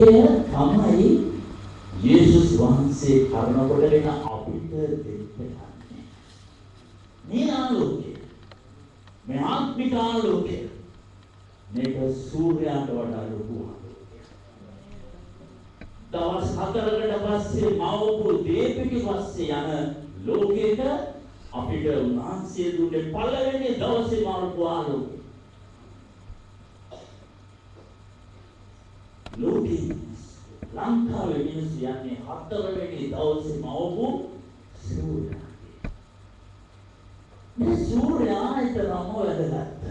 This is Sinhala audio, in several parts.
තමයි යේසුස් වහන්සේ කරුණ කොටගෙන අපිට දෙන්නේ. මේ ආලෝකය, මේ ආත්මික ආලෝකය, මේක සූර්යයාට වඩා ලොකු ආලෝකයක්. දවස් 4කට පස්සේ මවපු දීපිටි පස්සේ යන ලෝකෙට අපිට උන්වහන්සේ දුන්නේ පළවෙනි දවසේ මවපු ආලෝකය. ලෝකේ ලංකාවේ මිනිස්සු යන්නේ 4වෙනි දවසේ මවපු සූර්යයා. මේ සූර්යාට රම වැදගත්.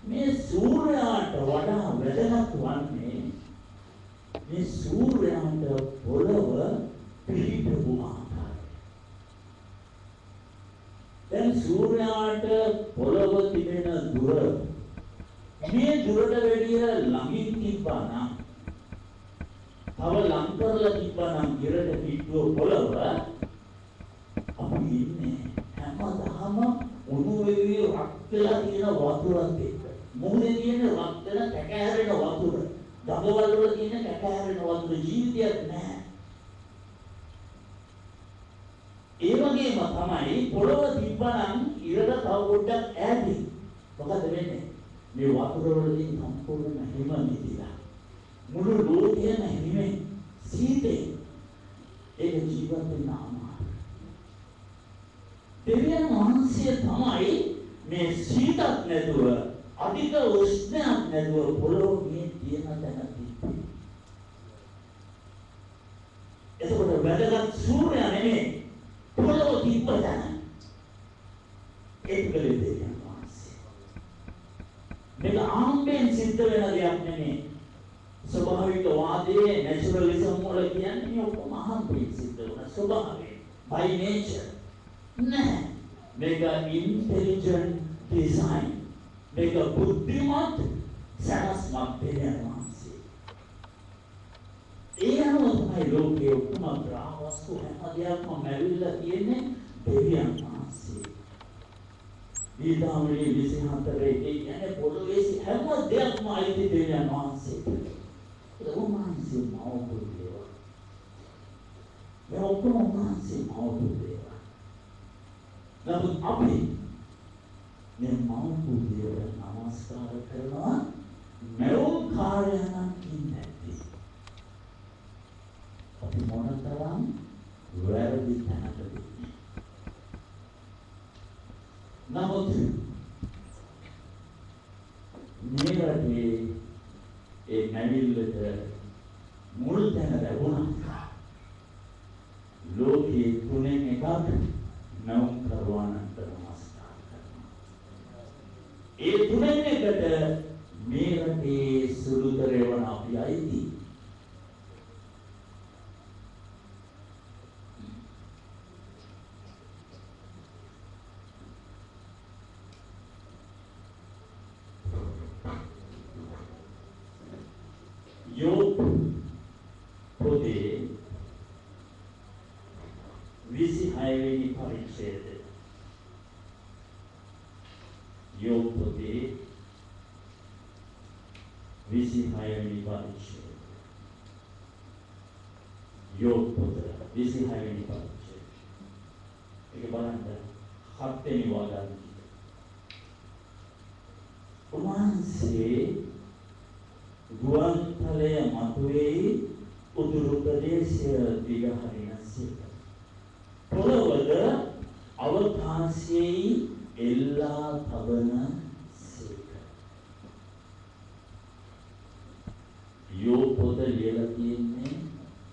මේ සූර්යාට වඩා වැදගත් වන්නේ මේ සූර්යාට පොළව පිහිටපු ආකාරය. දැන් සූර්යාට පොළව තිබෙන දුර මේ දුරට වැඩිය ළඟින් තිබ්බා නම් තව ලං කරලා තිබ්බා නම් ඉරට පිටුව පොළව අපි ඉන්නේ හැමදාම උණු වෙවි රත් වෙලා තියෙන වතුරක් එක්ක. මොහොතේ තියෙන රත් වෙන කැකහැරෙන වතුර. දඟවල වල තියෙන කැකහැරෙන වතුර ජීවිතයක් නැහැ. ඒ වගේම තමයි පොළව තිබ්බනම් ඉරට තව පොඩ්ඩක් ඈතින්. මොකද වෙන්නේ? මේ වතුර වලින් සම්පූර්ණ හිම මිදිලා. මුළු ලෝකයම හිමෙන් සීතේ. ඒක ජීවත් වෙන දෙවියන් වහන්සේ තමයි මේ සීතක් නැතුව අධික උෂ්ණයක් නැතුව පොළොවේ තියෙන තැන තිබ්බේ. එතකොට වැදගත් සූර්යයා නෙමෙයි පොළොව තිබ්බ තැන. ඒක කලේ දෙවියන් වහන්සේ. මේක ආම්බෙන් සිද්ධ වෙන දෙයක් නෙමෙයි. ස්වභාවික වාදයේ නැචරලිසම් වල කියන්නේ මේ ඔක්කොම ආම්බෙන් සිද්ධ වෙන ස්වභාවය. by nature. නැහැ. මේක intelligent design. මේක බුද්ධිමත් සැලැස්මක් දෙවියන් වහන්සේ. ඒ අනුව තමයි ලෝකයේ උතුම් ග්‍රහවස්තු හැම දෙයක්ම මැවිලා තියෙන්නේ දෙවියන් වහන්සේ. ඊදාමයේ 24 කියන්නේ පොළොවේ හැම දෙයක්ම අයිති දෙවියන් වහන්සේට. ඒක උන්වහන්සේ මවපු දේවල්. මේ ඔක්කොම උන්වහන්සේ මවපු දේවල්. නමුත් අපි මේ මවපු දේවල් නමස්කාර කරනවා මෙවුන් කාර්යයන් කින්නැති. අපි මොනතරම් වැරදි තැනකද? නමුත් මේ රටේ ඒ නැවිල්ලට මුල් තැන ලැබුණා. ලෝකයේ තුනෙන් එකක් නවම් කරවන්නට නමස්කාර කරනවා. ඒ තුනෙන් එකට මේ රටේ සුළුතරේ වන අපි අයිති. යෝබ් පොතේ 26 වෙනි පරිච්ඡේදය. යෝබ් පොතේ 26 වෙනි පරිච්ඡේදය. යෝබ් පොත 26 වෙනි පරිච්ඡේදය. ඒක බලන්න 7 වෙනි වගන්. උන්වහන්සේ ගුවන්තලය මතුවේ උතුරු ප්‍රදේශය දිගහරිනසේ. පොළොවද අවකාශයේ එල්ලා තබන සේක. යෝබ් පොත ලියලා තියෙන්නේ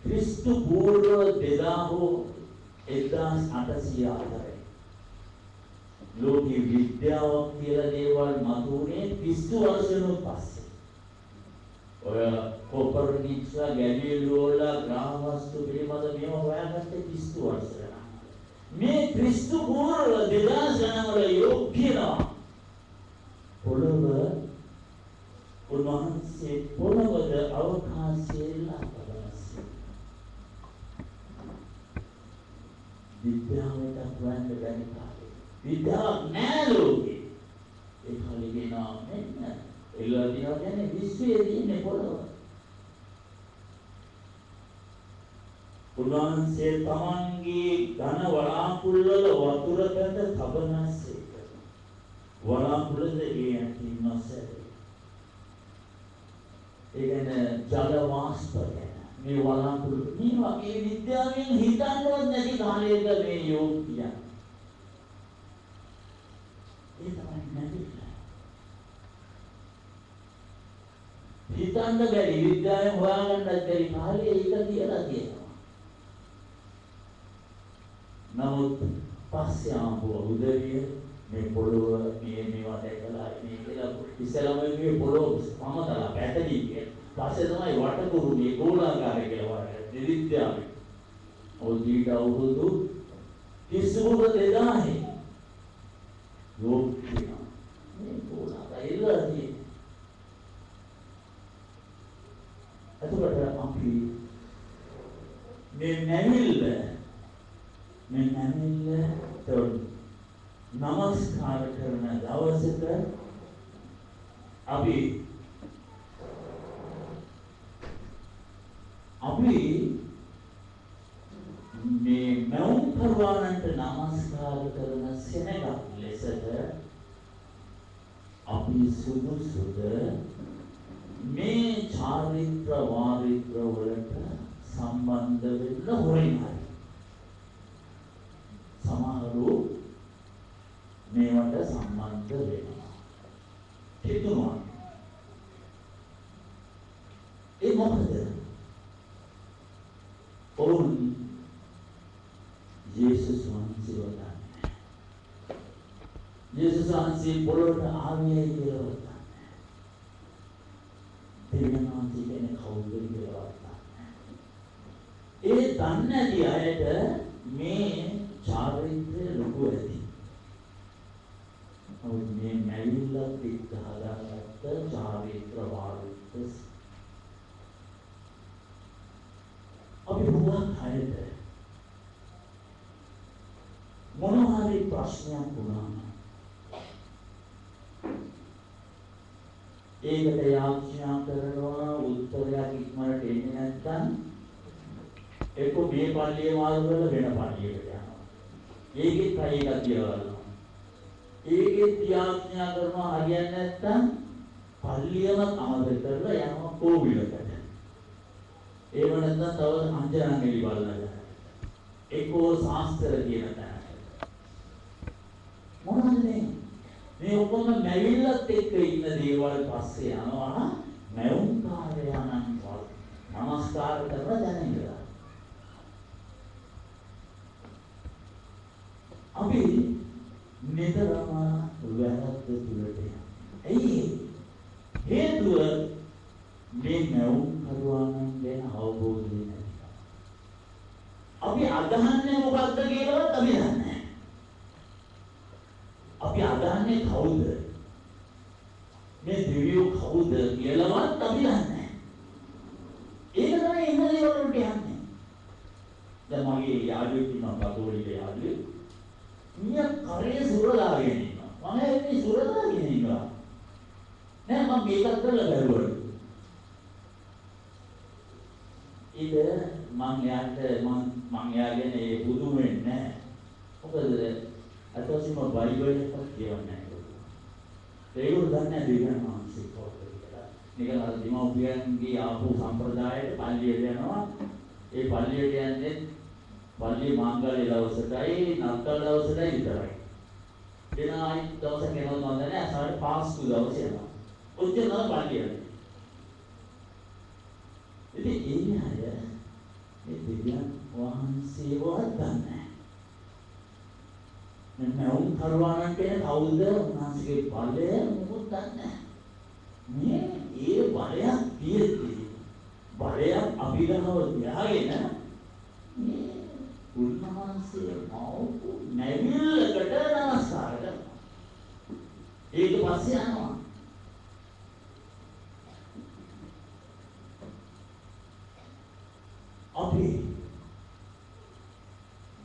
ක්‍රිස්තු පූර්ව 1800 අතරේ. ලෝකී විද්‍යාවක් කියලා දේවල් මතුනේ 30 වර්ෂයකට පස්සේ. ඔය කොපර්නිකස්ලා ගැලීලියෝලා ග්‍රහවස්තු පිළිබඳ මේව හොයාගත්තේ 30 වර්ෂයකට. මේ ක්‍රිස්තු පූර්ව 2000 වල යෝබ් කියනවා පොළොව උන්වහන්සේ පොළොවද අවකාශයේ ලාභවස්සේ. විද්‍යාවට වන්න බැරි කාලේ. විද්‍යාවක් නෑ ලෝකේ. ඒ කාලේ කියනවා මෙන්න එල්ලලා තියනවා කියන්නේ විශ්වයේ තියෙන පොළොව. උන්වහන්සේ තමන්ගේ ඝන වලාකුළු වල වතුර බඳ තබනසේක. වලාකුළුද ඒ ඇතින් නොසැලේ. ඒ කියන්නේ ජල වාෂ්පය. මේ වලාකුළු මේ වගේ විද්‍යාවෙන් හිතන්නවත් නැති කාලයක මේ යෝග්‍යය. ඒ තමයි නැතිලා. හිතන්න බැරි විද්‍යාවෙන් හොයාගන්නත් බැරි කාලේ ඒක කියලා තියෙනවා. නමුත් පස්සේ ආපු උදවිය මේ පොළොව මේවා දැකලා මේ කියලා ඉස්සෙල්ලාම මේ පොළොව සමතල පැටලී ගියා. පස්සේ තමයි වටකුරු මේ ගෝලාකාරය කියලා වඩ විද්‍යාවෙන්. ඔය අවුරුදු 30 යෝග්‍ය මේ ගෝලාකාරය එතකොට අපි මේ නැමිල්ල නමස්කාර කරන දවසට අපි මේ මෞන් කරවන්නට නමස්කාර කරන සෙනගක් ලෙසට අපි සුදුසුද මේ චාරිත්‍ර වාරිත්‍ර වලට සම්බන්ධ වෙන්න හොයනවා. සමහරව මේවට සම්බන්ධ වෙනවා. හිතුණා. ඒ මොකද? ඔවුන් යේසුස් වහන්සේ වදාළා. යේසුස් වහන්සේ පොළොවට ආවේ කියලා වදාළා. දෙවියන් කියන්නේ කවුද කියලා වදාළා. ඒ දන්නේ නැති අයට මේ චාරිත්‍රය ලොකු ඇති. ඔව් මේ නැවිල්ලක් එක්ක හදාගත්ත චාරිත්‍ර වාරිත්‍ර අපි හුඟක් අයට මොනවා හරි ප්‍රශ්නයක් වුණාම ඒකට යාඥා කරනවා උත්තරයක් ඉක්මනට එන්නේ නැත්නම් එක්ක මේ පල්ලියේ මාරු කරලා වෙන පල්ලියකට යනවා. ඒකෙත් අය එකක් කියලා. ඒකෙත් යාඥා කරනවා හරියන්නේ නැත්නම් පල්ලියම අමතක කරලා යනවා කෝවිලකට. ඒව නැත්නම් තව අංජනංගලි බලන්න. ඒකෝ ශාස්ත්‍ර කියන තැන. මොනවද මේ ඔක්කොම නැවිල්ලත් එක්ක ඉන්න දේවල් පස්සේ යනවා මෞන් කාර්යයන්න් වල නමස්කාර කරලා දැනෙනවා. අපි නිතරම වැරද්ද තුලට යනවා. ඇයි? හේතුව මේ මෞන් කරුවානම් ගැන අවබෝධය නැතිකම. අපි අදහන්නේ මොකක්ද කියලාවත් අපි දන්නේ නැහැ. අපි අදහන්නේ කවුද? මේ දෙවියෝ කවුද කියලාවත් අපි දන්නේ නැහැ. ඒක තමයි ඉන්නේ වලට යන්නේ. දැන් මගේ යාළුවෙක් ඉන්නවා කතෝලික යාළුවෙක්. මිය කරේ සුරදාගෙන ඉන්නවා. මම එන්නේ සුරදාගෙන ඉන්නවා. නෑ මම මේකත් කරලා බැලුවා. ඊට මං යාගෙන ඒ බුදු වෙන්නේ නැහැ. මොකද අතෝසිම බයිබල් එකක් කියවන්නේ නැහැ. ඒගොල්ලෝ දන්නේ දෙවියන් වහන්සේ කවුද කියලා. නිකන් අර දෙමව්පියන්ගේ ආපු සම්ප්‍රදායට පල්ලියට යනවා. ඒ පල්ලියට යන්නේ පල්ලි මාංගල්‍ය දවසටයි නත්තල් දවසටයි විතරයි. වෙන ආයි දවසක් එනවා මම දන්නේ අසාරේ පාස්කු දවසේ යනවා. ඔච්චර තමයි පල්ලියට. ඉතින් ඒ අය මේ දෙවියන් වහන්සේවත් දන්නේ නැහැ. මම කරුවාණන් කියන කවුද උන්වහන්සේගේ බලය මොකද දන්නේ නැහැ. මේ ඒ බලයක් තියෙද්දි බලයක් අභිනව තියාගෙන මේ උන්වහන්සේ මව්කු නැවිල්ලකට නමස්කාර කරනවා. ඒක පස්සේ යනවා. අපි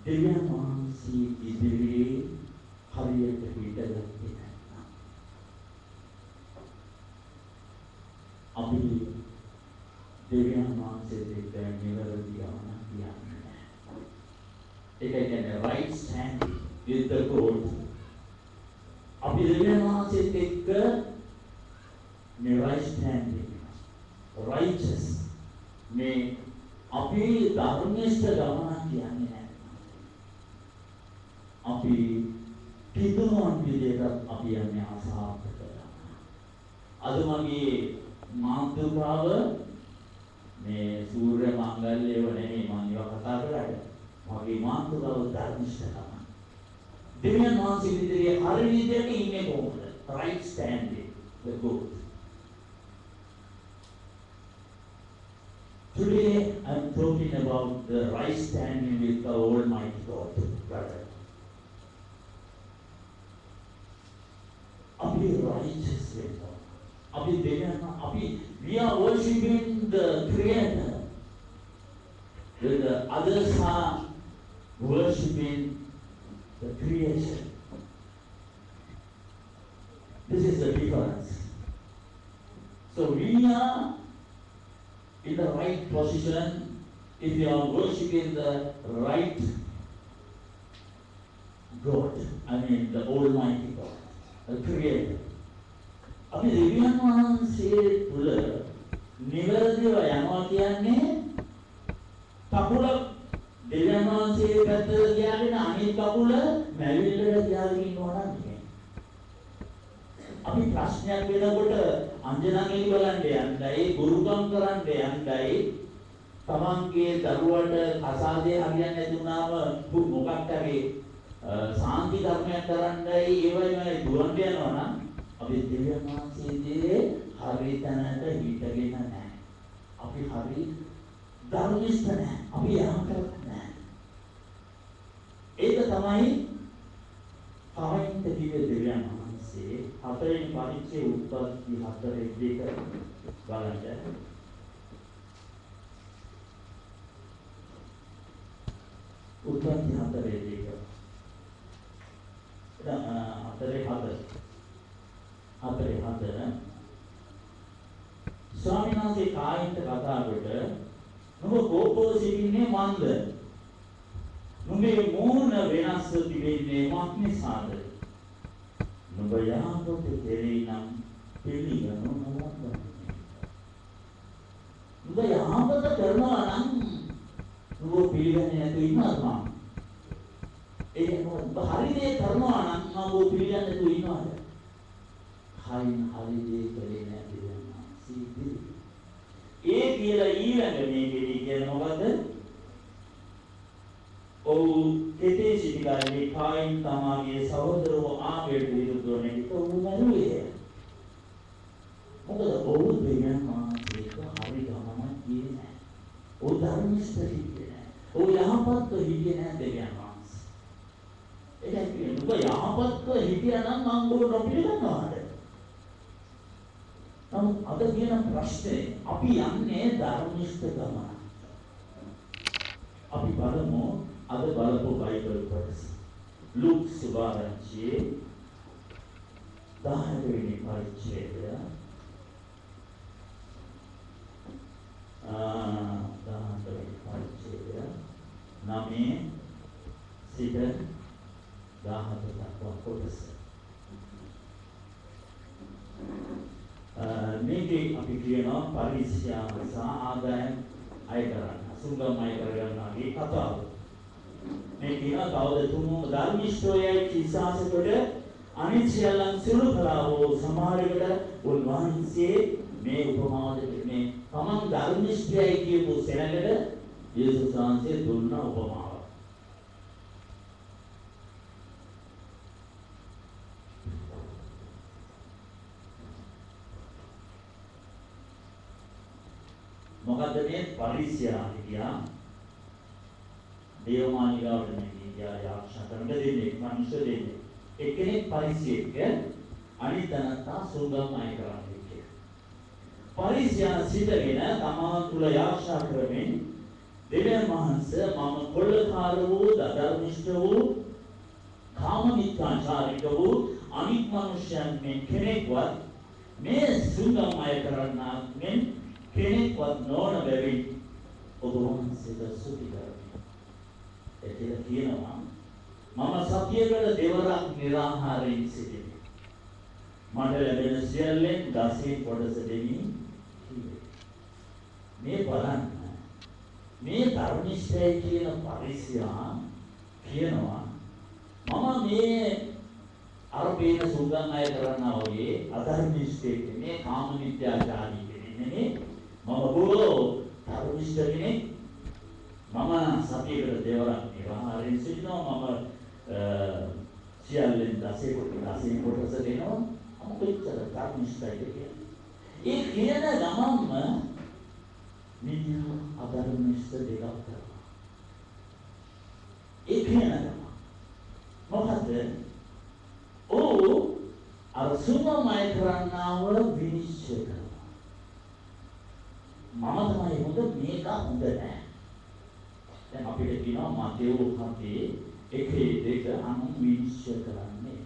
දෙවියන් වහන්සේ ඉදිරියේ හරියට පිටගත්තේ නැත්නම් දෙවියන් වහන්සේට එක්ක නිවැරදි ගමනක් කියන්නේ නැහැ. ඒක කියන්නේ right standing with the God. අපි දෙවියන් වහන්සේට එක්ක මේ right standing, righteous මේ අපි ධර්මනිෂ්ඨ ගමනක් කියන්නේ නැහැ. අපි පිටුමන් විදියට අපි යන්නේ අසාර්ථක ගමන. අද මගේ මාතෘකාව මේ සූර්ය මංගල්‍යව නෙමෙයි මම ඒවා කතා කරන්නේ. මගේ මාතෘකාව ධර්මනිෂ්ඨ ගමන. දෙවියන් වහන්සේ විදිහේ හරි විදියට ඉන්නේ කොහොමද? right standing the good. Today I'm talking about the right standing with the Almighty God, brother. Abi righteous with God. Abi we are worshiping the Creator. When the others are worshiping the creation. This is the difference. So we are in the right position if you are worshiping the right God. I mean the Almighty God, the Creator. අපි දෙවියන් වහන්සේ තුල නිවැරදිව යනවා කියන්නේ කකුල දෙවියන් වහන්සේ පැත්තට ගියාගෙන අනිත් කකුල මැවිල්ලට ගියාගෙන ඉන්නවා නම් අපි ප්‍රශ්නයක් වෙනකොට අංජනගෙන් බලන්න යන්නයි ගුරුකම් කරන්න යන්නයි තමන්ගේ දරුවට අසාධ්‍ය හරියන්නේ නැතුණාම මොකක් හරි සාන්ති ධර්මයක් කරන්නයි ඒවයිමයි දුවන්න යනවා නම් අපි දෙවියන් වහන්සේගේ හරි තැනට හිටගෙන නැහැ. අපි හරි ධර්මිෂ්ඨ නැහැ. අපි යහපත් නැහැ. ඒක තමයි කායින්ත දිව්‍ය දෙවියන් වහන්සේ හතරෙන් පරිච්ඡේ උත්පත්ති 4:2 බලන්න. උත්පත්ති 4:2 ස්වාමීන් වහන්සේ කායින්ට කතා කොට නුඹ කෝපව සිටින්නේ මන්ද? නුඹේ මූණ වෙනස්ව තිබෙන්නේ මක් නිසාද? නුඹ යහපත කෙරෙහි නම් පිළිගනු නොලබන්නේ. නුඹ යහපත කරනවා නම් නුඹ පිළිගන්නේ නැතුව ඉන්නවද මම? ඒ නුඹ හරි දේ කරනවා නම් නුඹ පිළිගන්නේ නැතුව ඉන්නවද? හරින හරි දේ කලේ නැති වෙනවා. සීදී ඒ කියලා ඊළඟ මේකෙදි කියන මොකද? ඔව් කෙටේ සිටිකාරී කායින් තමාගේ සහෝදරව ආබේට විරුද්ධව නැගිට ඔහු මරුවේ. මොකද ඔහු දෙවියන් වහන්සේට හරි ගමනක් ගියේ නැහැ. ඔහු ධර්මිෂ්ඨ හිටියේ නැහැ. ඔහු යහපත්ව හිටියේ නැහැ දෙවියන් වහන්සේ. ඒක කියන්නේ ඔබ යහපත්ව හිටියා නම් මම ඔබ නොපිළිගන්නවාද? නමුත් අද කියන ප්‍රශ්නේ අපි යන්නේ ධර්මිෂ්ඨ ගමන. අපි බලමු අද බලපු බයිබල් කොටස. ලූක් සුභාරංචියේ 10 වෙනි පරිච්ඡේදය 10 වෙනි පරිච්ඡේදය 9 සිට 14 දක්වා කොටස. මේකේ අපි කියනවා පරිශ්‍යාම සහ ආදායම් අය කරන්න. සුංගම් අය කරගන්නාගේ කතාව. මේ කියන කවුද තුමුම ධර්මිෂ්ඨෝයයි කිසාසකොට අනිත් සියල්ලන් සිළු කළා වූ සමහරකට උන්වහන්සේ මේ උපමාව දෙන්නේ තමන් ධර්මිෂ්ඨයයි කියපු සෙනඟට යේසුස් වහන්සේ දුන්න උපමාව. මොකද මේ පරිශ්‍යා හිටියා දේවමාලිගාවට ගියා යාක්ෂා කරන දෙන්නේ මිනිස්සු දෙන්නේ එක්කෙනෙක් පරිශ්‍යෙක අනිත් තනත්තා සුංගම් අය කරන්නේ කියලා. පරිශ්‍යා සිටගෙන තමා තුල යාක්ෂා කරමින් දෙවියන් වහන්සේ මම කොල්ලකාර වූ ධර්මිෂ්ඨ වූ කාම මිත්‍යාචාරික වූ අනිත් මිනිසයන් මේ කෙනෙක්වත් මේ සුංගම් අය කරන්නා මෙන් කෙනෙක්වත් නොවන බැවින් ඔබ වහන්සේට ස්තුති කරමි. ඒ කියනවා මම සතියකට දෙවරක් නිරාහාරයෙන් සිටිමි. මට ලැබෙන සියල්ලෙන් 10 කොටස දෙමි. මේ බලන්න මේ ධර්මිෂ්ඨය කියන පරිසයා කියනවා මම මේ අරපේන සුගන් අය කරනවා වගේ අධර්මිෂ්ඨයෙක් මේ කාම මිත්‍යාචාරී කෙනෙක් මම බොහෝ ධර්මිෂ්ඨ කෙනෙක් මම සතියකට දෙවරක් නිරාහාරයෙන් සිටිනවා මම සියල්ලෙන් 10 කොටස දෙනවා මම කොච්චර ධර්මිෂ්ඨයිද කියන්නේ ඒ කියන ගමන්ම මිනිහා අධර්මිෂ්ඨ දෙකක් කරනවා ඒ කියන ගමන් මොකද ඔව් අර සුමමයි කරන්නව විනිශ්චය කරනවා මම තමයි හොඳ මේක හොඳ නෑ දැන් අපිට කියනවා මතේව කපේ 1:2 අනු විනිශ්චය කරන්නේ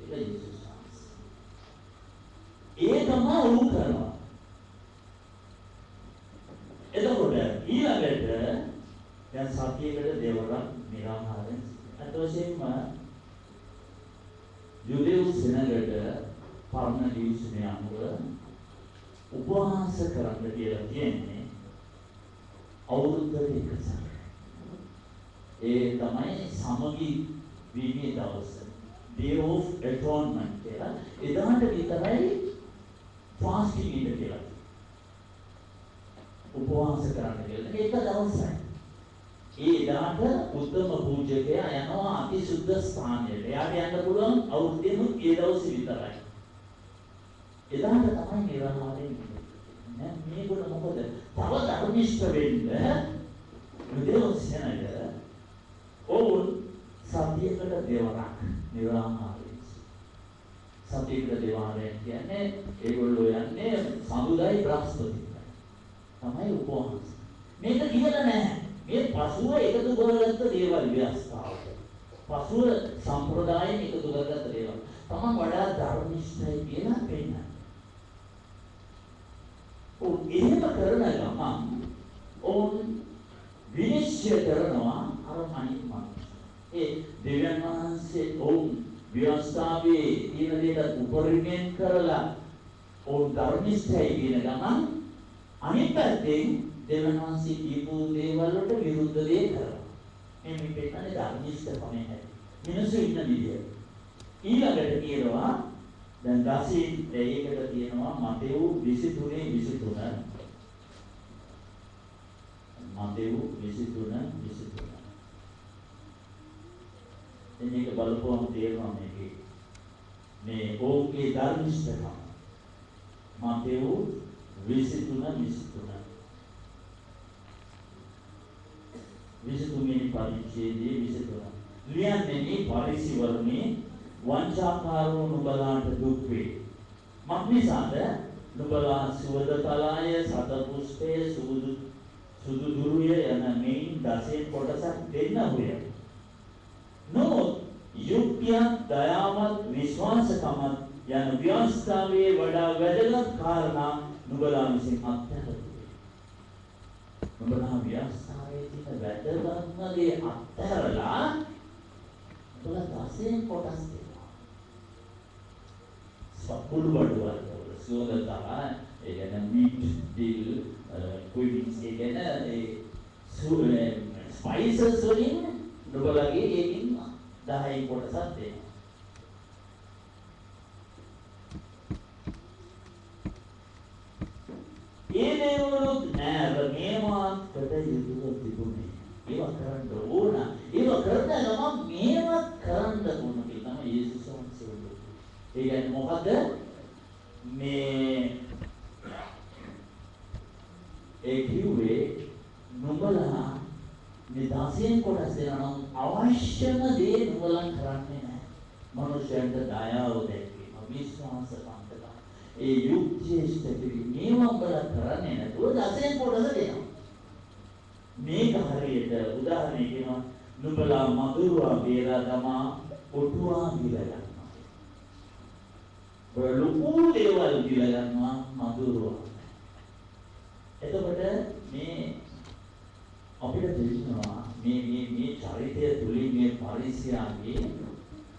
ඒක යේසුස් වහන්සේ ඒ තමයි උන් කරනවා එතකොට ඊළඟට දැන් සතියකට දෙවරක් නිරාහාරයෙන් අතවශයෙන්ම යුදෙව් සෙනගට පරණ දිවිසුනේ අනුව උපවාස කරන්න කියලා කියන්නේ අවුරුද්දට එක සැරයක්. ඒ තමයි සමගි වීමේ දවස. Day of Atonement කියලා. එදාට විතරයි fasting ඉන්න කියලා. උපවාස කරන්න කියලා. ඒක දවසයි. ඒ දාට උත්තම පූජකයා යනවා අති සුද්ධ ස්ථානයට. එයාට යන්න පුළුවන් අවුරුද්දෙම ඒ දවසේ විතරයි. එදාට තමයි නිරාහාරයෙන් ඉන්නේ. නෑ මේකට මොකද? තව ධර්මිෂ්ඨ වෙන්න විදේශයනද ඕන් සතියකට දෙවරක් නිරාහාරයෙන්. සතියකට දෙවරක් කියන්නේ ඒගොල්ලෝ යන්නේ සඳුදායි බ්‍රහස්පතියි. තමයි උපවාස. මේක කියලා නැහැ. මේ පසුව එකතු කරගත්ත දේවල් ව්‍යවස්ථාවක. පසුව සම්ප්‍රදායෙන් එකතු කරගත්ත දේවල්. තමන් වඩා ධර්මිෂ්ඨයි කියලා පෙන්නනවා. ඔව් එහෙම කරන ගමන් ඕන් විනිශ්චය කරනවා අර අනිත් මනුස්ස. ඒ දෙවියන් වහන්සේ ඔවුන් ව්‍යවස්ථාවේ තියෙන දේට උපරිමයෙන් කරලා ඕන් ධර්මිෂ්ඨයි කියන ගමන් අනිත් පැත්තෙන් දෙවියන් වහන්සේ දීපු දේවල් වලට විරුද්ධ දේ කරනවා. මේ පිටන්නේ ධර්මිෂ්ඨකමෙන් හැටි. මිනිස්සු ඉන්න විදිය. ඊළඟට කියනවා දැන් 10 දෙයකට තියෙනවා මතෙව් 23:23. මතෙව් 23:23. එන්නේක බලපුවම තේරෙනවා මේකේ. මේ ඕකේ ධර්මිෂ්ඨකම. මතෙව් 23:23. 23 පරිච්ඡේදයේ 23. ලියන්නේ මේ පරිසිවරණේ වංචාකාරෝ නුඹලාට දුක් වේ. මක්නිසාද නුඹලා සුවදතලාය සතපුෂ්පය සුදු දුරුය යන මෙයින් 10 කොටසක් දෙන්න හොය. නමුත් යුක්තියක් දයාවත් විශ්වාසකමත් යන ව්‍යවස්ථාවේ වඩා වැදගත් කාරණා නුඹලා විසින් අත්හැරලා. නුඹලා ව්‍යවස්ථාවේ තියෙන වැදගත්ම දේ අත්හැරලා නුඹලා 10 කොටස් සපුරු බඩුවල් සෝදතා ඒ කියන්නේ මීට් ඩිල් කුයින්ස් ඒ කියන්නේ ස්පයිසස් වලින් නුඹලගේ ඒකින් 10 කොටසක් දෙනවා. ඒ දේවලුත් නෑ මේවත් කට යුතුව තිබුණේ. ඒවා කරන්න ඕන. ඒවා කරන ගමන් මේවත් කරන්න ඕන කියලා තමයි යේසුස් වහන්සේ වදාළේ. ඒ කියන්නේ මොකද? මේ ඒ කිව්වේ නුඹලා මේ 10 කොටස් දෙනවා අවශ්‍යම දේ නුඹලා කරන්නේ නැහැ. මනුෂ්‍යයන්ට දයාව දැක්වීම, විශ්වාසවන්තකම, ඒ යුක්තියස්ත මේවා උඹලා කරන්නේ නැතුව 10 කොටස දෙනවා. මේක හරියට උදාහරණයක් කියනවා නුඹලා මధుරවා බේරා තමා ඔටුවා ගිලලා ලොකු දේවල් කියලා ගන්නවා මధుරව. එතකොට මේ අපිට තේරෙනවා මේ චරිතය තුලින් මේ පරිසරයේ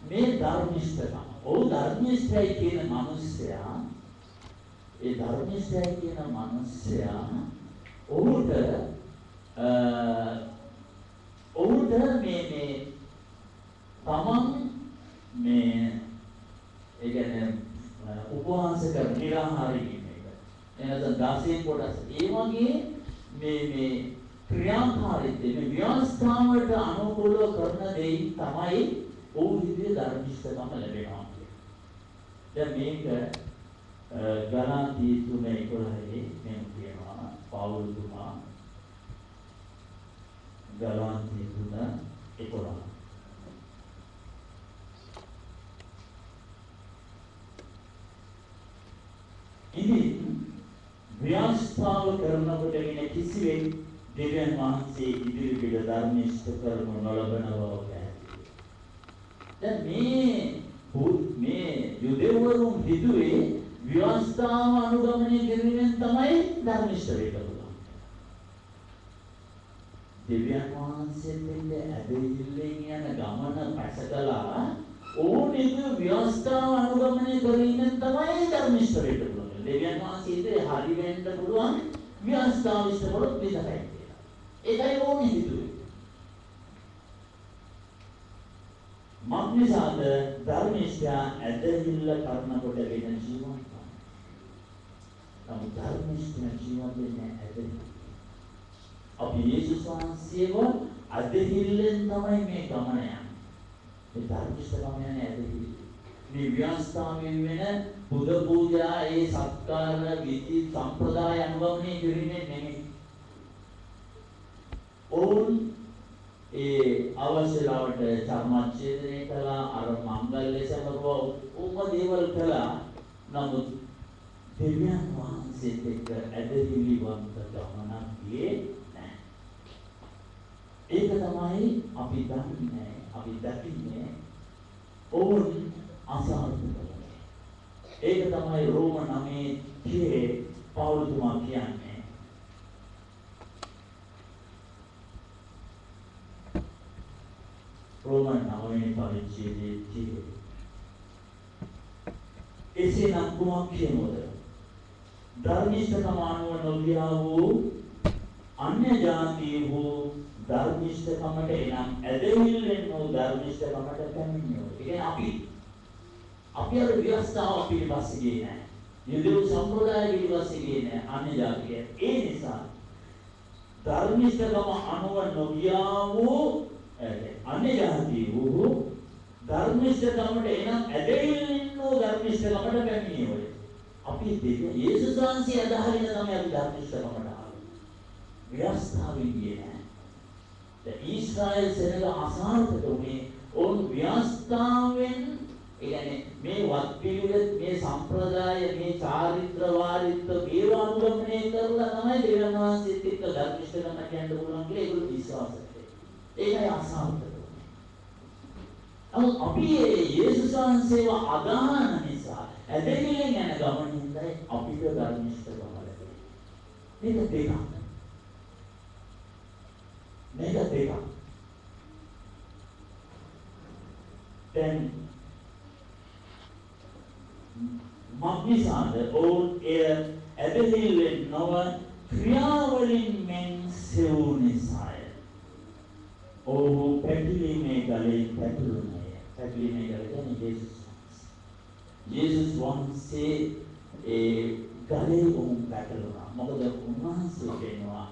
මේ ධර්මිෂ්ඨකම. ඔව් ධර්මිෂ්ඨයි කියන මිනිස්සයා ඒ ධර්මිෂ්ඨයි කියන මිනිස්සයා ඔහුට මේ තමන් මේ ඒ කියන්නේ උපවාස කර නිරාහාරී කියන එක. එනසම් 16 කොටස්. ඒ වගේ මේ ක්‍රියාකාරීත්වය මේ ව්‍යවස්ථාවට අනුකූලව කරන දෙයින් තමයි ඔහු විදිහේ ධර්මිෂ්ඨකම ලැබෙනවා කියන්නේ. දැන් මේක ගලාතී 3:11 මේ කියනවා පවුල් තුමා ගලාතී 3:11 ඉතින් ව්‍යවස්ථාව කරනකොට වෙන කිසිවෙක් දෙවියන් වහන්සේ ඉදිරියට ධර්මිෂ්ඨ කරනු නොලබන බව පැහැදිලි. දැන් මේ යුදෙව්වරුන් හිතුවේ ව්‍යවස්ථාව අනුගමනය කිරීමෙන් තමයි ධර්මිෂ්ඨ වෙන්න පුළුවන්. දෙවියන් වහන්සේ දෙන්නේ ඇදහිල්ලෙන් යන ගමන පැසකලා ඕනෙක ව්‍යවස්ථාව අනුගමනය කිරීමෙන් තමයි ධර්මිෂ්ඨ වෙන්න පුළුවන්. දෙවියන් වහන්සේ ඉතින් හරි වෙන්න පුළුවන් ව්‍යවස්ථාව ඉෂ්ට කරොත් විතරයි. ඒකයි ඕනේ හිතුවේ. මග්නිසාද ධර්මිෂ්ඨා ඇදහිල්ල කරනකොට වෙන ජීවන. නමුත් ධර්මිෂ්ඨ ජීවන වෙන්නේ ඇදහිල්ල. අපි යේසුස් වහන්සේව ඇදහිල්ලෙන් තමයි මේ ගමන යන්නේ. ඒ ධර්මිෂ්ඨ ගමන යන්නේ ඇදහිල්ල. මේ ව්‍යවස්ථාවෙන් වෙන බුද්ධ පූජා ඒ සත්කාර විධි සම්ප්‍රදාය අනුගමනය කිරීමෙන් නෙමෙයි. ඔවුන් ඒ අවශ්‍යලාවට චර්මච්ඡේදනය කළා අර මංගල්‍ය සමරුව උම දේවල් කළා. නමුත් දෙවියන් වහන්සේත් එක්ක ඇදහිලිවන්ත ගමනක් ගියේ නැහැ. ඒක තමයි අපි දන්නේ අපි දකින්නේ ඔවුන් අසාර්ථකයි. ඒක තමයි රෝම 9:30 පවුල්තුමා කියන්නේ. රෝම 9:30 එසේනම් කුමක් කියනෝද? ධර්මිෂ්ඨකම අනුව නොගියා වූ අන්‍ය ජාතිහු ධර්මිෂ්ඨකමට එනම් ඇදහිල්ලෙන් වූ ධර්මිෂ්ඨකමට පැමිණියෝ. ඒ කියන්නේ අපි අර ව්‍යවස්ථාව පිළිපස්සේ ගියේ නැහැ. යුදෙව් සම්ප්‍රදාය පිළිපස්සේ ගියේ නැහැ අන්‍ය ජාතිය. ඒ නිසා ධර්මිෂ්ඨකම අනුව නොගියා වූ අන්‍ය ජාතිහු ධර්මිෂ්ඨකමට එනම් ඇදහිල්ලෙන් වූ ධර්මිෂ්ඨකමට පැමිණියෝ. අපි යේසුස් වහන්සේ අදහගෙන තමයි අපි ධර්මිෂ්ඨකමට ආවේ. ව්‍යවස්ථාවෙන් ගියේ නැහැ. ඊශ්‍රායල් සෙනග අසාර්ථක වුණේ ඔවුන් ව්‍යවස්ථාවෙන් කියන්නේ මේ වත් පිළිවෙත් මේ සම්ප්‍රදාය මේ චාරිත්‍ර වාරිත්‍ර මේවා අනුගමනය කරලා තමයි දෙවියන් වහන්සේත් එක්ක ධර්මිෂ්ඨකම කියන්න පුළුවන් කියලා ඒගොල්ලෝ විශ්වාස කරේ. ඒකයි අසාර්ථක වුණේ. නමුත් අපි යේසුස් වහන්සේව අදහන නිසා ඇදහිල්ලෙන් යන ගමනින්දයි අපිට ධර්මිෂ්ඨකම ලැබෙන්නේ. මේක දෙකක්. දැන් මග්නිසාද ඔවුන් එය ඇදහිල්ලෙන් නොව ක්‍රියාවලින් මෙන් සෙවූ නිසාය. ඔහු පැටලීමේ ගලේ පැටලුණේය. පැටලීමේ ගල කියන්නේ යේසුස් වහන්සේ ඒ ගලේ ඔවුන් පැටලුණා. මොකද උන්වහන්සේ කියනවා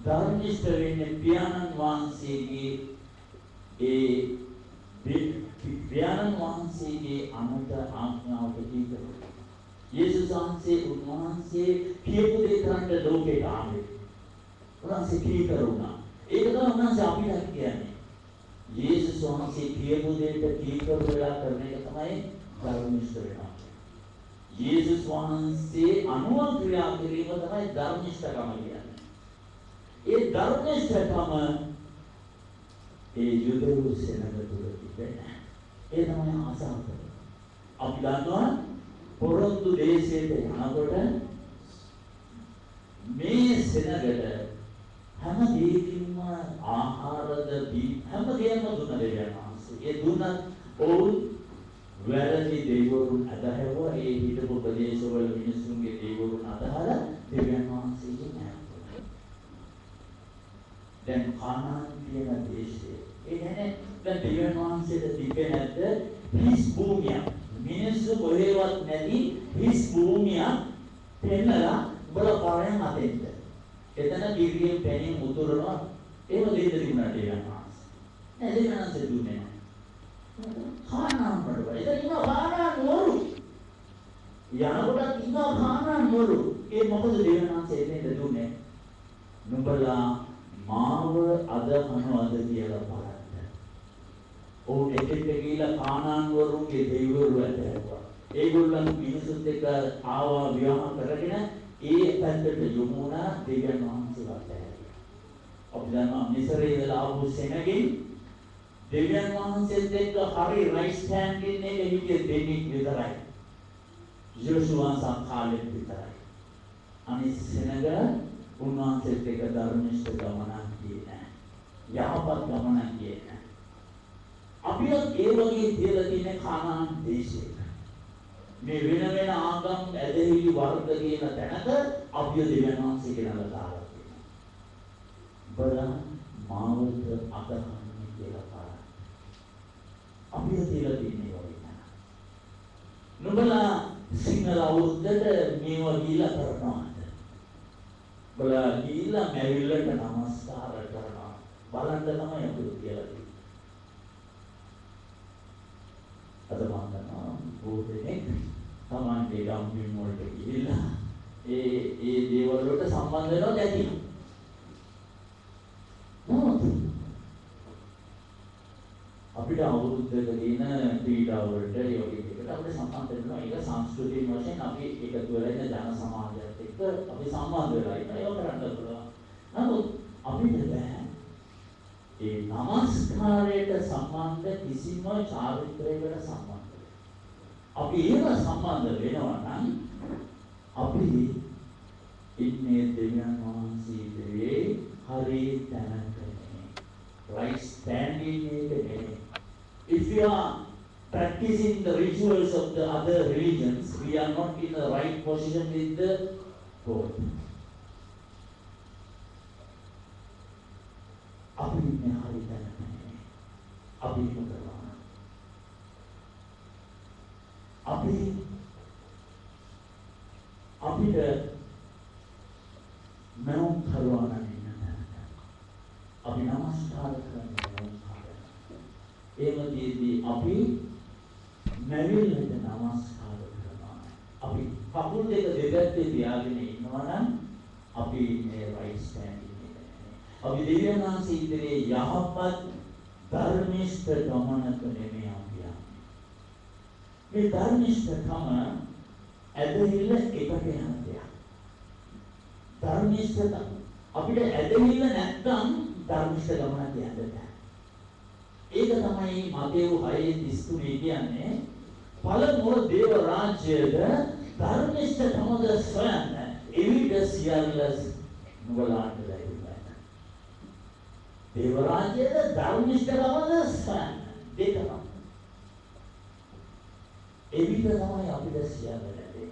ධර්මිෂ්ඨ වෙන්නේ පියාණන් වහන්සේගේ ඒ පියාණන් වහන්සේගේ අනුත ආඥාවට කීකරු. යේසුස් වහන්සේ උන්වහන්සේ කියපු දේ කරන්න ලෝකෙට ආවේ. උන්වහන්සේ කීකරුණා. ඒක තමයි උන්වහන්සේ අපිට කියන්නේ. යේසුස් වහන්සේ කියපු දෙයට කීකරු වෙලා කරන එක තමයි ධර්මිෂ්ඨ වෙනවා. යේසුස් වහන්සේ අනුව ක්‍රියා කිරීම තමයි ධර්මිෂ්ඨකම කියන්නේ. ඒ ධර්මිෂ්ඨකම ඒ යුදෙව් සෙනග තුල තිබෙන්නේ. ඒ තමයි අසාර්ථක. අපි දන්නවා පොරොන්දු දේශයට යනකොට මේ සෙනගට හැම දෙයකින්ම ආහාරද හැම දෙයක්ම දුන්න දෙවියන් වහන්සේ. ඒ දුන්නත් ඔවුන් වැරදි දෙවිවරුන් අදහැවුවා. ඒ හිටපු ප්‍රදේශවල මිනිසුන්ගේ දෙවිවරුන් අදහලා දෙවියන් වහන්සේගේ නෑතුණා. දැන් කානාන් කියන දේශයේ ඒ කියන්නේ දැන් දෙවියන් වහන්සේට තිබෙන්නේ නැද්ද හිස් භූමියක්. මිනිස්සු කොහෙවත් නැති හිස් භූමියක් පෙන්නලා බල පාරෙන් අතෙන්ද. එතන කිරියෙන් පැණින් උතුරනවා. ඒව දෙන්න තිබුණා දෙවියන් වහන්සේ. නෑ දෙවියන් වහන්සේ දුන්නේ නෑ. කානාන් වල. එතන ඉන්න කානාන් නෝරු. යනකොට ඉන්න කානාන් නෝරු. ඒ මොකද දෙවියන් වහන්සේ එතෙන්ද දුන්නේ? නුඹලා මාව අදහනවද කියලා බලන්න. ඔවුන් එතෙන්ට ගිහිලා කානාන් වරුන්ගේ දෙවිවරු ඇදහුවා. ඒගොල්ලන් මිනිසුත් එක්ක ආවා විවාහ කරගෙන ඒ පැත්තට යොමු වුණා දෙවියන් වහන්සේලාට. අපි දන්නවා මිසරේ ඉඳලා ආපු සෙනගෙන් දෙවියන් වහන්සේත් එක්ක හරි රයිට් හෑන්ඩ් ඉන්නේ හිටියේ දෙන්නෙක් විතරයි. යෝෂුවා සම්කාලෙත් විතරයි. අනිත් සෙනග උන්වහන්සේත් එක්ක ධර්මනිෂ්ඨ ගමනක් ගියේ නැහැ. යහපත් ගමනක් ගියේ නැහැ. අපි ඒ වගේ කියලා තියෙන කානාන් දේශේ. මේ වෙන වෙන ආගම් ඇදහිලි වර්ග කියන තැනක අපි දෙවියන් වහන්සේ කියලා දාලා තියෙනවා. බලන්න මාවත අදහන්නේ කියලා බලන්න. අපි තියලා තියෙන්නේ වගේ නෑ. නුඹලා සිංහල අවුරුද්දට මේවා ගිහිලා කරනවාද? බලලා ගිහිලා මැවිල්ලට නමස්කාර කරනවා. බලන්න තමයි අපි කියලා තියෙන්නේ. අද මම දන්නවා බොහෝදෙනෙක් තමන්ගේ ගම්බිම් වලට ගිහිල්ලා ඒ දේවල් වලට සම්බන්ධ වෙනවා දැකි. අපිට අවුරුද්දක දින ක්‍රීඩා වලට ඒ වගේ දෙයකට අපිට සම්බන්ධ වෙනවා. ඒක සංස්කෘතික වශයෙන් අපි එකතු වෙලා ඉන්න ජන සමාජයත් එක්ක අපි සම්බන්ධ වෙලා ඉන්න ඒක කරන්න පුළුවන්. නමුත් අපිට බෑ ඒ නමස්කාරයට සම්බන්ධ කිසිම චාරිත්‍රයකට සම්බන්ධ වෙන්න. අපි ඒව සම්බන්ධ වෙනවා නම් අපි ඉන්නේ දෙවියන් වහන්සේගේ හරි තැනක නෙමෙයි. right standing එක නෙමෙයි. If you are practicing the rituals of the other religions, we are not in the right position with the God. අපි ඉන්නේ හරි තැනක නෙමෙයි. අපි කරනවා. අපිට මනෝ කරනවා නෙමෙයි. අපි නමස්කාර කරනවා. ඒවදීදී අපි මැවිල්ලට නමස්කාර කරනවා. අපි කකුල් දෙක දෙපැත්තේ තියාගෙන ඉන්නවා නම් අපි මේ right standing එකේ. අපි දෙවියන් වහන්සේ ඉදිරියේ යහපත් ධර්මිෂ්ඨ ගමනක නෙමෙයි අපි යන්නේ. මේ ධර්මිෂ්ඨකම ඇදහිල්ල එකට යන දෙයක්. ධර්මිෂ්ඨකම අපිට ඇදහිල්ල නැත්නම් ධර්මිෂ්ඨ ගමනක් යන්න බෑ. ඒක තමයි මතේව් 6:33 කියන්නේ පළමුව දේව රාජ්‍යයද ධර්මිෂ්ඨකමද සොයන්න එවිට සියල්ල නුඹලාට ලැබෙනවා. දේව රාජ්‍යයද ධර්මිෂ්ඨකමද සොයන්න දෙකම. එවිට තමයි අපිට සියල්ල ලැබෙන්නේ.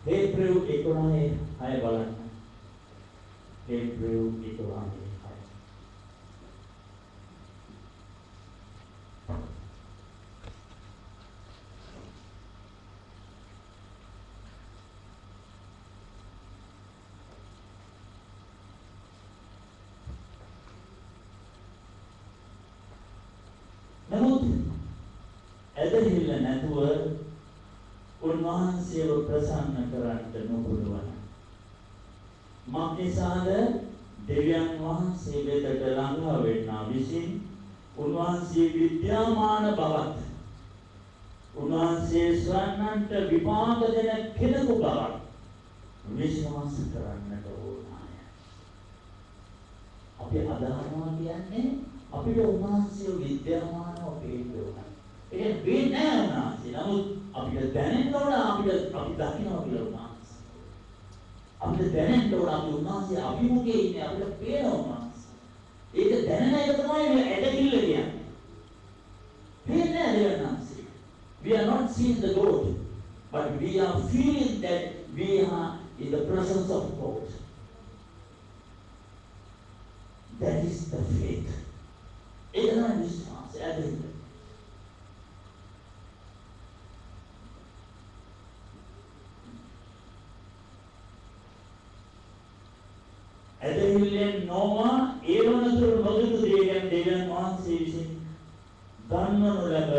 හේබ්‍රෙව් 11:6 බලන්න. හේබ්‍රෙව් 11:6 නමුත් ඇදහිල්ල නැතුව උන්වහන්සේව ප්‍රසන්න කරන්නට නොපුළුවන්. මක්නිසාද දෙවියන් වහන්සේ වෙතට ළඟා වෙන්නා විසින් උන්වහන්සේ විද්‍යාමාන බවත් උන්වහන්සේ ශ්‍රාන්නන්ට විපාක දෙන කෙනෙකු බවත් විශ්වාස කරන්නට ඕනයි. අපි අදහනවා කියන්නේ අපිට උන්වහන්සේ විද්‍යාමානව පේන්න ඕන. ඒක වෙන්නේ නැහැ උන්වහන්සේ. නමුත් අපිට දැනෙන්න ඕන අපි දකින්නවා කියලා උන්වහන්සේ. අපිට දැනෙන්න ඕන අපි උන්වහන්සේ අභිමුඛයේ ඉන්නේ අපිට පේනවා උන්වහන්සේ. ඒක දැනෙන එක තමයි මේ ඇදහිල්ල කියන්නේ. පේන්නේ නැහැ. We are not seeing the Lord, but we are feeling that we are in the presence of God. That is the faith. ඒක තමයි විශ්වාසය ඇදහිල්ල. ඇදහිල්ලෙන් නොවා ඒ වනතුරු නොදුටු දේයන් දෙවියන් වහන්සේ විසින් ගන්නනු ලැබ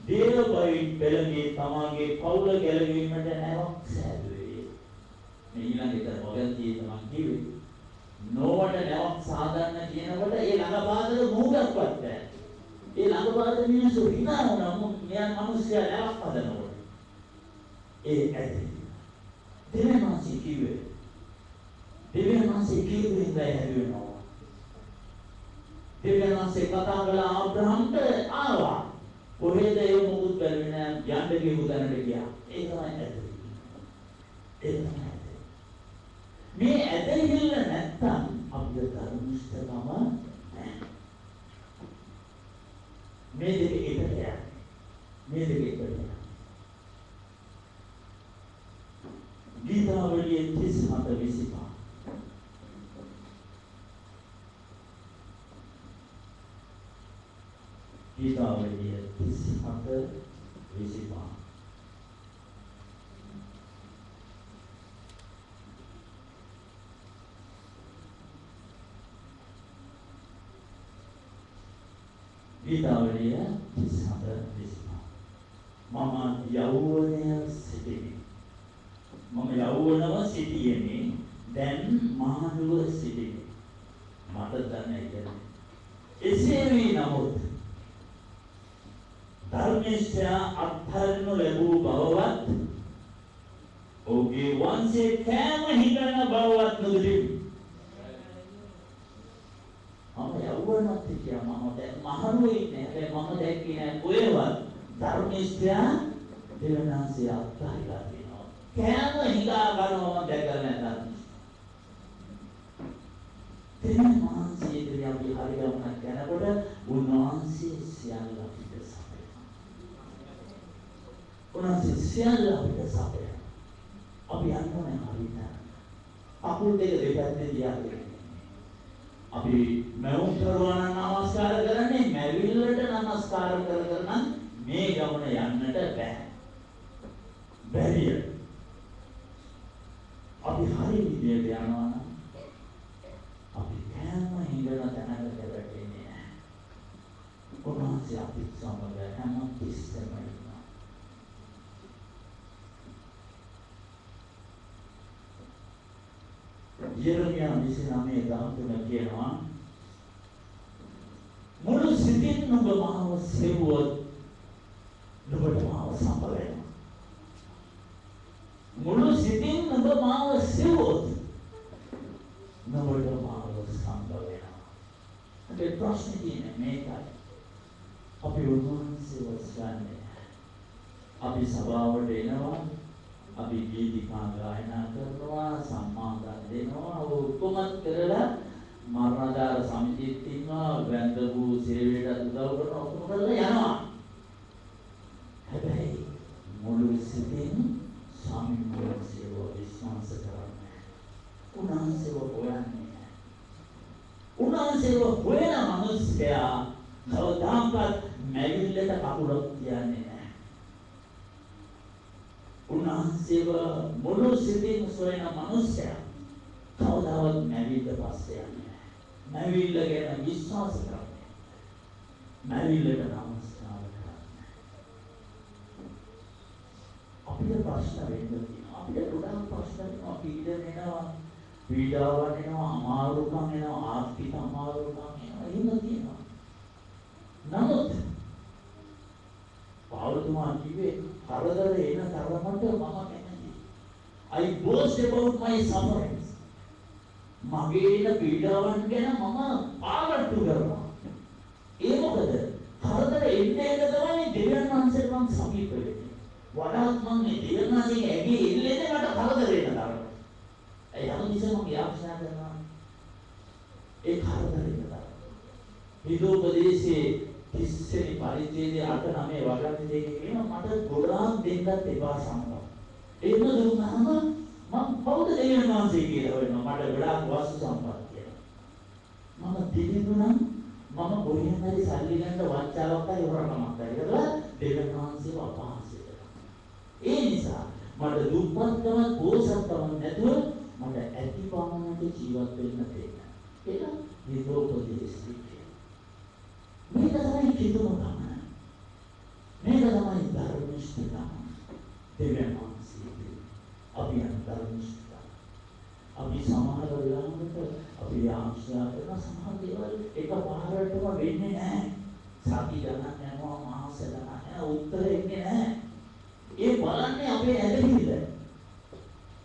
දේවබයින් පෙළගේ තමාගේ පවුල ගැලවීමට නැවක් සෑදුවේ. මේ ඊළඟට මොකක්දී තමයි කිව්වේ? නොවට නැවක් සාදන්න කියනකොට ඒ ළඟපාතද මූගක්වත් නැහැ. ඒ ළඟපාත මිනිස්සු hina වුණා මෙයන් මිනිස්සයා නැවක් හදනකොට. ඒ ඇදහිල්ල. දෙවියන් වහන්සේ කිව්වේ දෙවියන් වහන්සේ කියුවේ හැදුවෙනවා. දෙවියන් වහන්සේ කතා කළා ආබ්‍රහම්ට ආවා. කොහෙද ඒ මොකුත් බැලුවේ නෑ යන්න ගිහු තැනට ගියා. ඒ තමයි ඇදහිල්ල. ඒ තමයි ඇදහිල්ල. මේ ඇදහිල්ල නැත්තම් අපේ ධර්මිෂ්ඨකම නැහැ. මේ දෙක එකට යන්නේ. මේ දෙක එකට යන්නේ. ගීතාවලියේ 37:25 ගීතාවලිය 37:25 ගීතාවලිය 37:25 මම යෞවනය සිටිමි. මම යෞවනව සිටියෙමි. දැන් මහනුව සිටිමි. මට දැනෙන්නේ කියන්නේ එසේ වී නමුත් ධර්මයේ අත්හරිනු ලැබූ බවවත් ඔහුගේ වංශයේ කෑම හිඟන බවවත් නොදෙවි. මම යවුණත් කියා මම දැන් මහනුවේ ඉන්නේ. හැබැයි මම දැක්කේ නෑ කොහෙවත් ධර්මයේ දෙවනාසේ අත්හරිලා තියෙනවා. කෑම හිඟා ගන්නවා දැකලා නැතත්. දෙවියන් වහන්සේ දෙවියන් අපි හරියවුණා කියනකොට උන්වහන්සේ සියල්ල අපිට උන්වහන්සේ සියල්ල අපිට සපයන. අපි යන්නේ හරියට. අකුල් දෙක දෙපැත්තේ තියාගෙන. අපි මෞන් කරවන නමස්කාර කරන්නේ මැවිල්ලට නමස්කාර කර කර නම් මේ ගමන යන්නට බෑ. බැරිය. අපි හරි විදියට යනවා නම් අපි කෑම හිඟන තැනකට වැටෙන්නේ නැහැ. උන්වහන්සේ අපි සමග හැම තිස්සෙම යෙරමියා 29:13 කියනවා මුළු සිතින් ඔබ මාව සෙවුවොත් ඔබට මාව සම්බලනවා. මුළු සිතින් ඔබ මාව සෙවුවොත් ඔබට මාව සම්බලනවා. අපේ ප්‍රශ්නේ තියෙන්නේ මේකයි. අපි උන්වහන්සේව සන්නේ. අපි සභාවට එනවා. අපි ගීතිකා ගායනා කරනවා සම්මාදන් දෙනවා ඔක්කොමත් කරලා මරණාධාර සමිතියෙත් ඉන්නවා වැන්දපු සේවයට උදව් කරනවා ඔක්කොම කරලා යනවා. හැබැයි මුළු සිතින් ස්වාමීන් වහන්සේව විශ්වාස කරන්නේ උන්වහන්සේව හොයන්නේ. උන්වහන්සේව හොයන මිනිස්සයා කවදාකවත් මැවිල්ලට කකුලක් තියන්නේ නැහැ. උන්වහන්සේව මුළු සිතින් සොයන මිනිසයා කවදාවත් මැවිල්ල පස්සේ යන්නේ නැහැ. මැවිල්ල ගැන විශ්වාස කරන්නේ. මැවිල්ලට නමස්කාර කරන්නේ. අපිට ප්‍රශ්න වෙන්න තියෙනවා. අපිට ගොඩාක් ප්‍රශ්න තියෙනවා. පීඩන එනවා, පීඩාවන් එනවා, අමාරුකම් එනවා, ආර්ථික අමාරුකම් එනවා. එහෙම තියෙනවා. නමුත් පාවුතුමා කිව්වේ කරදර එන තරමට මම කැමතියි. I boast about my sufferings. මගේ එන පීඩාවන් ගැන මම ආරට්ටු කරනවා. ඒ මොකද? කරදර එන්නේ තමයි දෙවියන් වහන්සේට මම සමීප වෙන්නේ. වඩාත් මම මේ දෙවියන් වහන්සේගේ ඇගේ එල්ලෙන්නේ මට කරදර එන තරමට. ඒ නිසා මම යාඥා කරනවා ඒ කාර්යය කරා. හිතෝපදේශයේ 30 වෙනි පරිච්ඡේදයේ 8 9 වගන්ති දෙකේ කියනවා මට ගොඩාක් දෙන්නත් එපා සම්පත්. එහෙම දුන්නාම මම බෞද්ධ දෙවියන් වහන්සේ කියලා වෙනවා මට ගොඩාක් වස්තු සම්පත් කියලා. මම දිනුනම් මම කොහෙන් හරි සල්ලි ගන්න වංචාවක් හරි හොරකමක් හරි කරලා දෙවියන් වහන්සේව අපහාසය කරනවා. ඒ නිසා මට දුප්පත්කම පෝසත්කම නැතුව මට ඇති පමණට ජීවත් වෙන්න දෙන්න. ඒක හිතෝපදේශය. මේක තමයි කිතුම ගමන. මේක තමයි ධර්මනිෂ්ඨකම. දෙවියන් වහන්සේ අපි යන ධර්මනිෂ්ඨකම. අපි සමහර වෙලාවකට අපි ආශ්‍රය කරන සමහර දේවල් එකපාරටම වෙන්නේ නැහැ. සති ගණන් යනවා මාස ගණන් යනවා උත්තර එන්නේ නැහැ. ඒ බලන්නේ අපේ ඇදහිල්ල.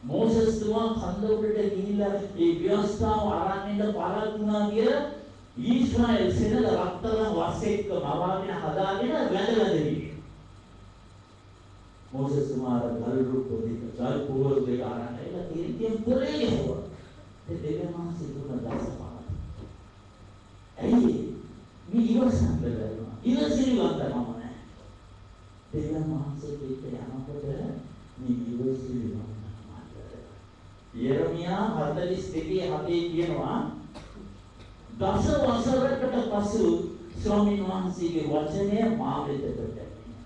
මෝසස් තුමා කන්ද උඩට ගිහිල්ලා ඒ ව්‍යවස්ථාව අරන් ඉන්න පාරක් වුණා කියලා ඊශ්‍රායල් සෙනග රත්තරන් වස්සෙක්ක මවාගෙන හදාගෙන වැඳලා දෙන්නේ. මෝසස් තුමා ගල් රුක් දෙක ගල් පුවරු දෙක අරන් ඒක තීන්තියෙන් පුරේ ගහුවා. ඒ දෙවියන් සිදුන දසපාර. ඇයි මේ ඉවසන්න බැරිවා. ඉවසිලිවන්ත මම නෑ. දෙවියන් වහන්සේ දෙක යනකොට මේ ඉවසිලිවන්ත යෙරමියා 42:7 කියනවා දස වසරකට පසු ස්වාමීන් වහන්සේගේ වචනය මා වෙතට පැමිණියා.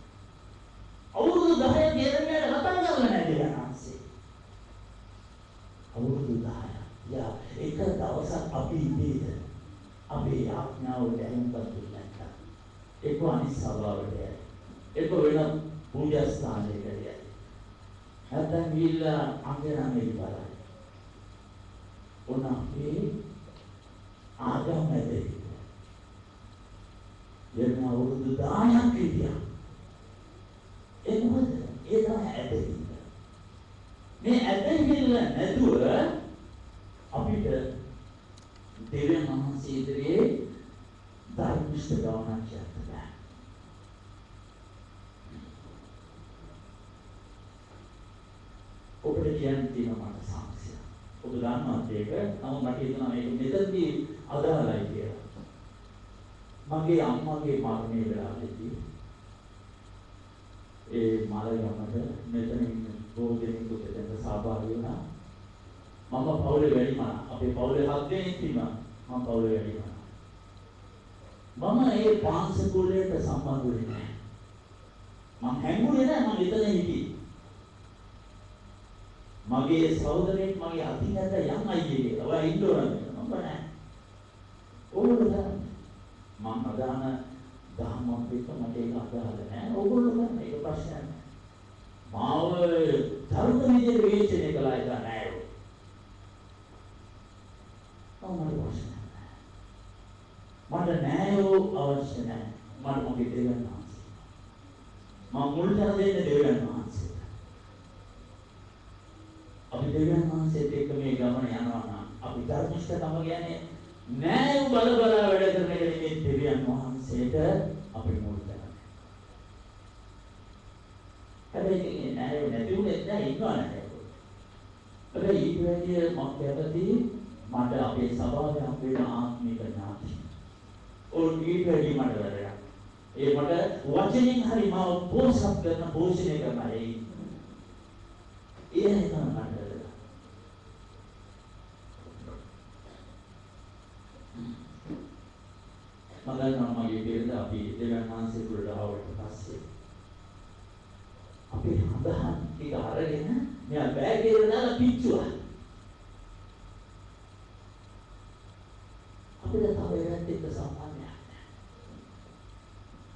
අවුරුදු 10ක් යෙරමියාට කතා කරලා නැහැ දෙවියන්වහන්සේ. අවුරුදු 10ක්. යා එක දවසක් අපි ඉඳීද අපේ ආඥාවට ඇහුම්කන් දෙන්නේ නැත්නම් ඒක අනිත් සභාවට යයි. ඒක වෙන පූජා ස්ථානයකට යයි. නැත්නම් ගිහිල්ලා අංගනාමේ බලයි. ඔනහේ ආගම නැදේ. යන අවුරුදු 10ක් හිටියා. ඒ මොකද? ඒ තමයි ඇදහිල්ල. මේ ඇදහිල්ල නැතුව අපිට දෙවියන් වහන්සේ ඉදිරියේ ධර්මනිෂ්ඨ ගමනක් යන්න බෑ. ඔබට කියන්න තියෙනවා මට සාක්ෂිය. ඔබ දන්නවත් ඒක. නමුත් මට හිතෙනවා මේක මෙතනදී අදාළයි කියලා. මගේ අම්මගේ මරණය වෙලාවේදී ඒ මලයමට මෙතන ඉන්න බෝධිනිකුත් එතන සහභාගී වුණා. මම පවුලේ වැඩිමන. අපේ පවුලේ 7 දෙනෙක් ඉන්නවා. මම පවුලේ වැඩිමන. මම ඒ පාන්සකුලේට සම්බන්ධ වෙන්නේ නැහැ. මම හැංගුනේ නැහැ. මම එතන හිටියේ. මගේ සහෝදරයෙක් මගේ අතින් ඇද්ද යම් අයියේ කියලා. ඔයා ඉන්න ඕන මම නෑ. ඕගොල්ලෝ මම අදාන දහමක් එක්ක මට ඒක අදාළ නෑ. ඕගොල්ලෝ කරන ඒක ප්‍රශ්නයක් නෑ. මාව ධර්ම විදියට විචනය කළා එක නෑ. මට නෑයෝ අවශ්‍ය නෑ. මට මගේ දෙවියන් වහන්සේ. මම මුල් තැන දෙන්න දෙවියන් වහන්සේ. අපි දෙවියන් වහන්සේත් එක්ක මේ ගමන යනවා නම් අපි ධර්මනිෂ්ඨකම කියන්නේ නෑ බල බල වැඩ කරන එක නෙමෙයි දෙවියන් වහන්සේට අපි මුල් කරන්නේ. හැබැයි නෑ නැති උනේ නැහැ ඉන්නවා නෑ. හැබැයි ඊට වැඩිය මම කැමති මට අපේ සභාවේ අපේ ආත්මික ඥාති. ඕන් ඊට වැඩිය මට වැඩක්. ඒ මට වචනින් හරි මාව පෝෂණය කරන පෝෂණය කරන ඒ තමයි මට මගල්නම් මගේ බිරිඳ අපි දෙවියන් වහන්සේ කුලට ආවට පස්සේ අපි හඳහන් ටික අරගෙන මෙයා බෑග් එකේ දාලා පිච්චුවා. අපිට තව එකක් එක්ක සම්බන්ධයක් නැහැ.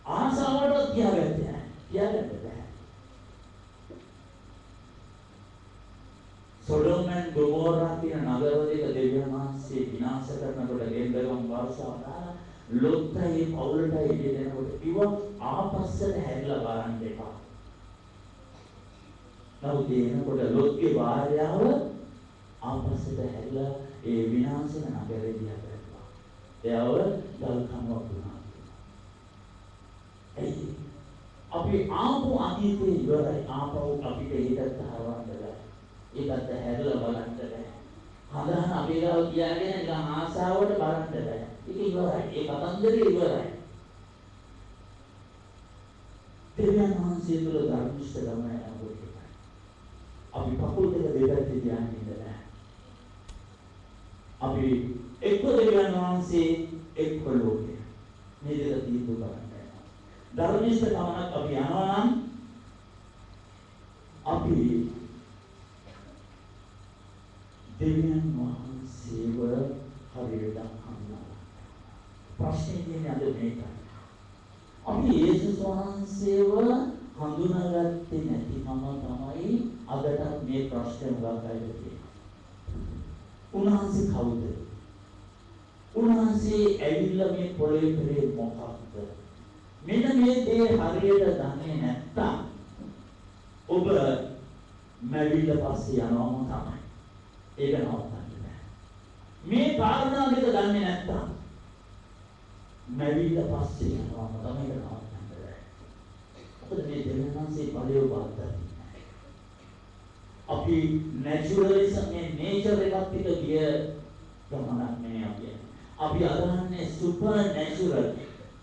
ආසාවට තියාගත්තේ නැහැ. තියාගන්න බෑ. සොඩෝමෙන් ගොමෝරා කියන නගර දෙක දෙවියන් වහන්සේ විනාශ කරනකොට ගෙන්දගම් වර්ෂාව ලොත්තයි පවුලටයි දෙනකොට කිව්ව ආපස්සට හැරිලා බලන්න එපා. නමුත් එනකොට ලොත්ගේ භාර්යාව ආපස්සට හැරිලා ඒ විනාශන නගරේ දිහා බැලුවා. එයාව දල්කම්වක් වුණා. එයි අපි ආපු අතීතේ ඉවරයි. ආපහු අපිට ඒකට හරවන්න බෑ. ඒකට හැරිලා බලන්න බෑ. හදන අපේ ගාව කියාගෙන නිකන් ආසාවට බලන්න බෑ. ඒක ඉවරයි. ඒ කතන්දරේ ඉවරයි. දෙවියන් වහන්සේ තුළ ධර්මිෂ්ඨ ගමන යනකොට අපි කකුල් දෙක දෙපැත්තේ ධ්‍යානෙ ඉඳලා අපි එක්ක දෙවියන් වහන්සේ එක්ක ලෝකය මේ දෙක තීන්දුව කරන්න යනවා. ධර්මිෂ්ඨ ගමනක් අපි යනවා නම් අපි දෙවියන් වහන්සේව හරියට අහනවා. ප්‍රශ්නේ තියෙන්නේ අද මේකයි. අපි යේසුස් වහන්සේව හඳුනාගත්තේ නැතිකම තමයි අදටත් මේ ප්‍රශ්නේ උගා කරන්නේ. උන්වහන්සේ කවුද? උන්වහන්සේ ඇවිල්ලා මේ පොළේ පෙරේ මොකක්ද? මෙන්න මේ දේ හරියට දන්නේ නැත්තම් ඔබ මැවිල්ල පස්සේ යනවම තමයි. ඒක නවත්තන්න බෑ. මේ කාරණා දෙක දන්නේ නැත්තම් මැවිල්ල පස්සේ යනවම තමයි ඒක නවත්තන්න බෑ. මොකද මේ දෙවියන්සේ ඵලය බාද්දා. අපි නැචරලිසම් මේ නේචර් එකත් එක්ක ගිය ගමනක් නේ අපි. අපි අදහන්නේ සුපර් නැචරල්.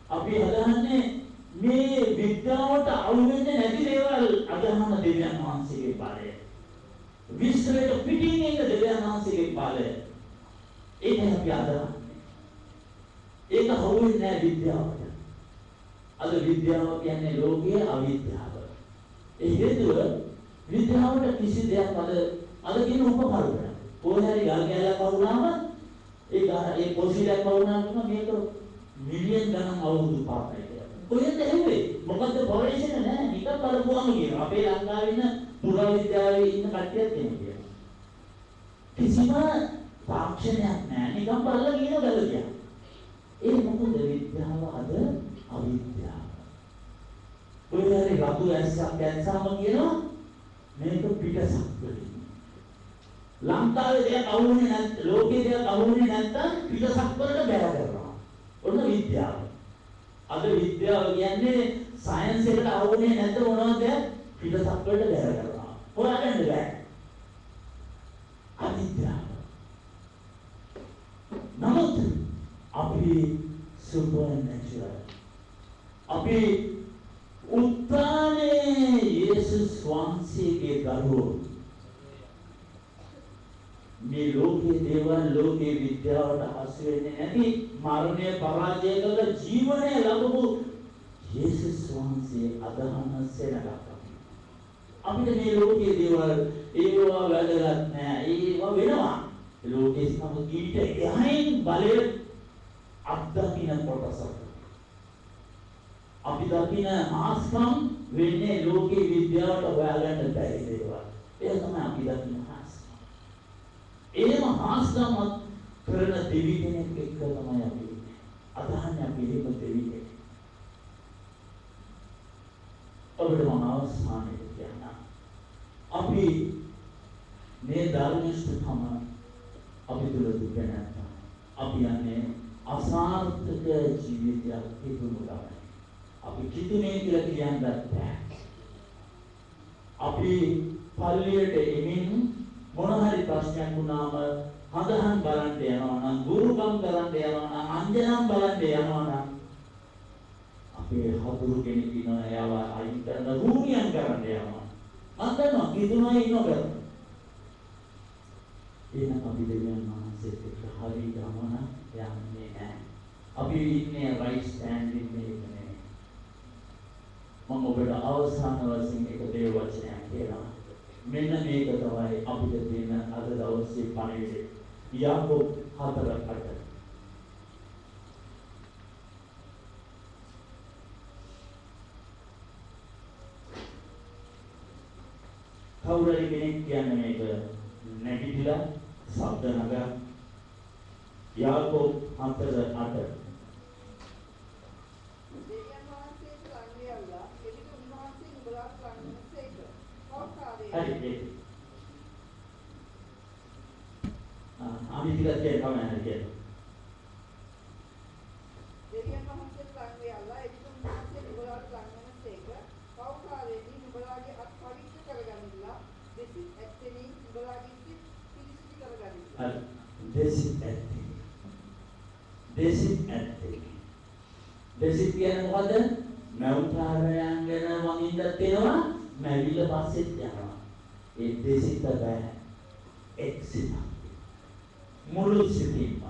අපි අදහන්නේ මේ විද්‍යාවට අවු වෙන්නේ නැති දේවල් අදහන දෙවියන් වහන්සේගේ බලය. විශ්වයට පිටින් ඉන්න දෙවියන් වහන්සේගේ බලය. ඒක අපි අදහන්නේ. ඒක හවුන්නේ නැහැ විද්‍යාවට. අද විද්‍යාව කියන්නේ ලෝකයේ අවිද්‍යාව. ඒ හේතුව විද්‍යාවට කිසි දෙයක් අද කියන උපකරණ. කොහේ හරි ගල් කැලක් වුණාම ඒ පොසිලක් වුණාම මේක මිලියන් ගණන් අවුරුදු පාපයි කියලා. කොහෙන්ද ඇහුවේ? මොකද්ද පොරේෂන් නැහැ. නිකන් බලපුවම කියනවා. අපේ ලංකාවේ ඉන්න පුරාවිද්‍යාවේ ඉන්න කට්ටියත් කියනවා. කිසිම තාක්ෂණයක් නැහැ. නිකන් බලලා කියන ගලදියා. ඒ මොකද විද්‍යාව අද අවිද්‍යාව. කොහේ හරි රතු ඇස්සක් දැක්සම කියනවා මේක පිටසක් වලින්. ලංකාවේ දෙයක් අහුන්නේ නැත්නම් ලෝකයේ දෙයක් අහුන්නේ නැත්නම් පිටසක් වලට බැහැ කරනවා. ඔන්න විද්‍යාව. අද විද්‍යාව කියන්නේ සයන්ස් එකට අහුන්නේ නැත්නම් මොනවද පිටසක් වලට බැහැ කරනවා. හොයාගන්න බෑ. අවිද්‍යාව. නමුත් අපි සුපර් නැචරල්. අපි උත්තානේ යේසුස් වහන්සේගේ දරුවෝ මේ ලෝකයේ දේවල් ලෝකයේ විද්‍යාවට හසු වෙන්නේ නැති මරණය පරාජය කළ ජීවනය ලැබපු යේසුස් වහන්සේ අදහන සෙනගක්. අපිට මේ ලෝකයේ දේවල් ඒවා වැදගත් නෑ. ඒවා වෙනවා. ලෝකයේ සම ඊට එහයින් බලය අත්දකින්න කොටසක්. අපි දකින ආස්කම් වෙන්නේ ලෝකේ විද්‍යාවට හොයාගන්න බැරි දේවල්. ඒක තමයි අපි දකින ආස්කම්. ඒම ආස්කම් කරන දෙවි කෙනෙක් එක්ක තමයි අපි අදහන්නේ අපි එහෙම දෙවි කෙනෙක්. ඔබට මම අවසානයේ කියන්න. අපි මේ ධර්මනිෂ්ඨකම අපි තුල දුක නැත්නම් අපි යන්නේ අසාර්ථක ජීවිතයක් හිතුණු ගමන. අපි කිතුනේ කියලා කියන්නත් බෑ. අපි පල්ලියට එමින් මොන හරි ප්‍රශ්නයක් වුණාම හදහන් බලන්න යනවා නම් ගුරුකම් කරන්න යනවා නම් අංජනම් බලන්න යනවා නම් අපේ හතුරු කෙනෙක් ඉන්නවා එයාව අයින් කරන රූණියන් කරන්න යනවා. මම දන්නවා කිතුනේ ඉන්නකොට එහෙනම් අපි දෙවියන් වහන්සේත් එක්ක හරි ගමන යන්නේ නැහැ. අපි ඉන්නේ රයිට් ස්ටෑන්ඩින් එකේ. මම ඔබට අවසාන වශයෙන් එක දේ වචනයක් කියනවා. මෙන්න මේක තමයි අපිට තියෙන අද දවසේ පණිවිඩය. යාකෝබ් 4:8. කවුරු හරි කෙනෙක් කියන්නේ මේක නැගිටලා ශබ්ද නගා යාකෝබ් 4:8. හරි අපි ටිකක් කියනවා නේද කියලා. දෙවියන් වහන්සේට ලං වෙලා එදින උන්වහන්සේ නුඹලාට ලං වෙනසේක පෞකාරයේදී නුඹලාගේ අත් පවිත්‍ර කරගනිලා දෙසිත් ඇත්තෙනි නුඹලාගේ සිත් පිරිසිදු කරගනිලා. හරි දෙසිත් ඇත්තේ. දෙසිත් ඇත්තේ. දෙසිත් කියන්නේ මොකද? මෞතාරයන් ගැන වඳින්නත් වෙනවා, මැවිල්ල පස්සෙත් යනවා. ඒ දෙසිත බෑ. එක්සිත. මුළු සිතින්ම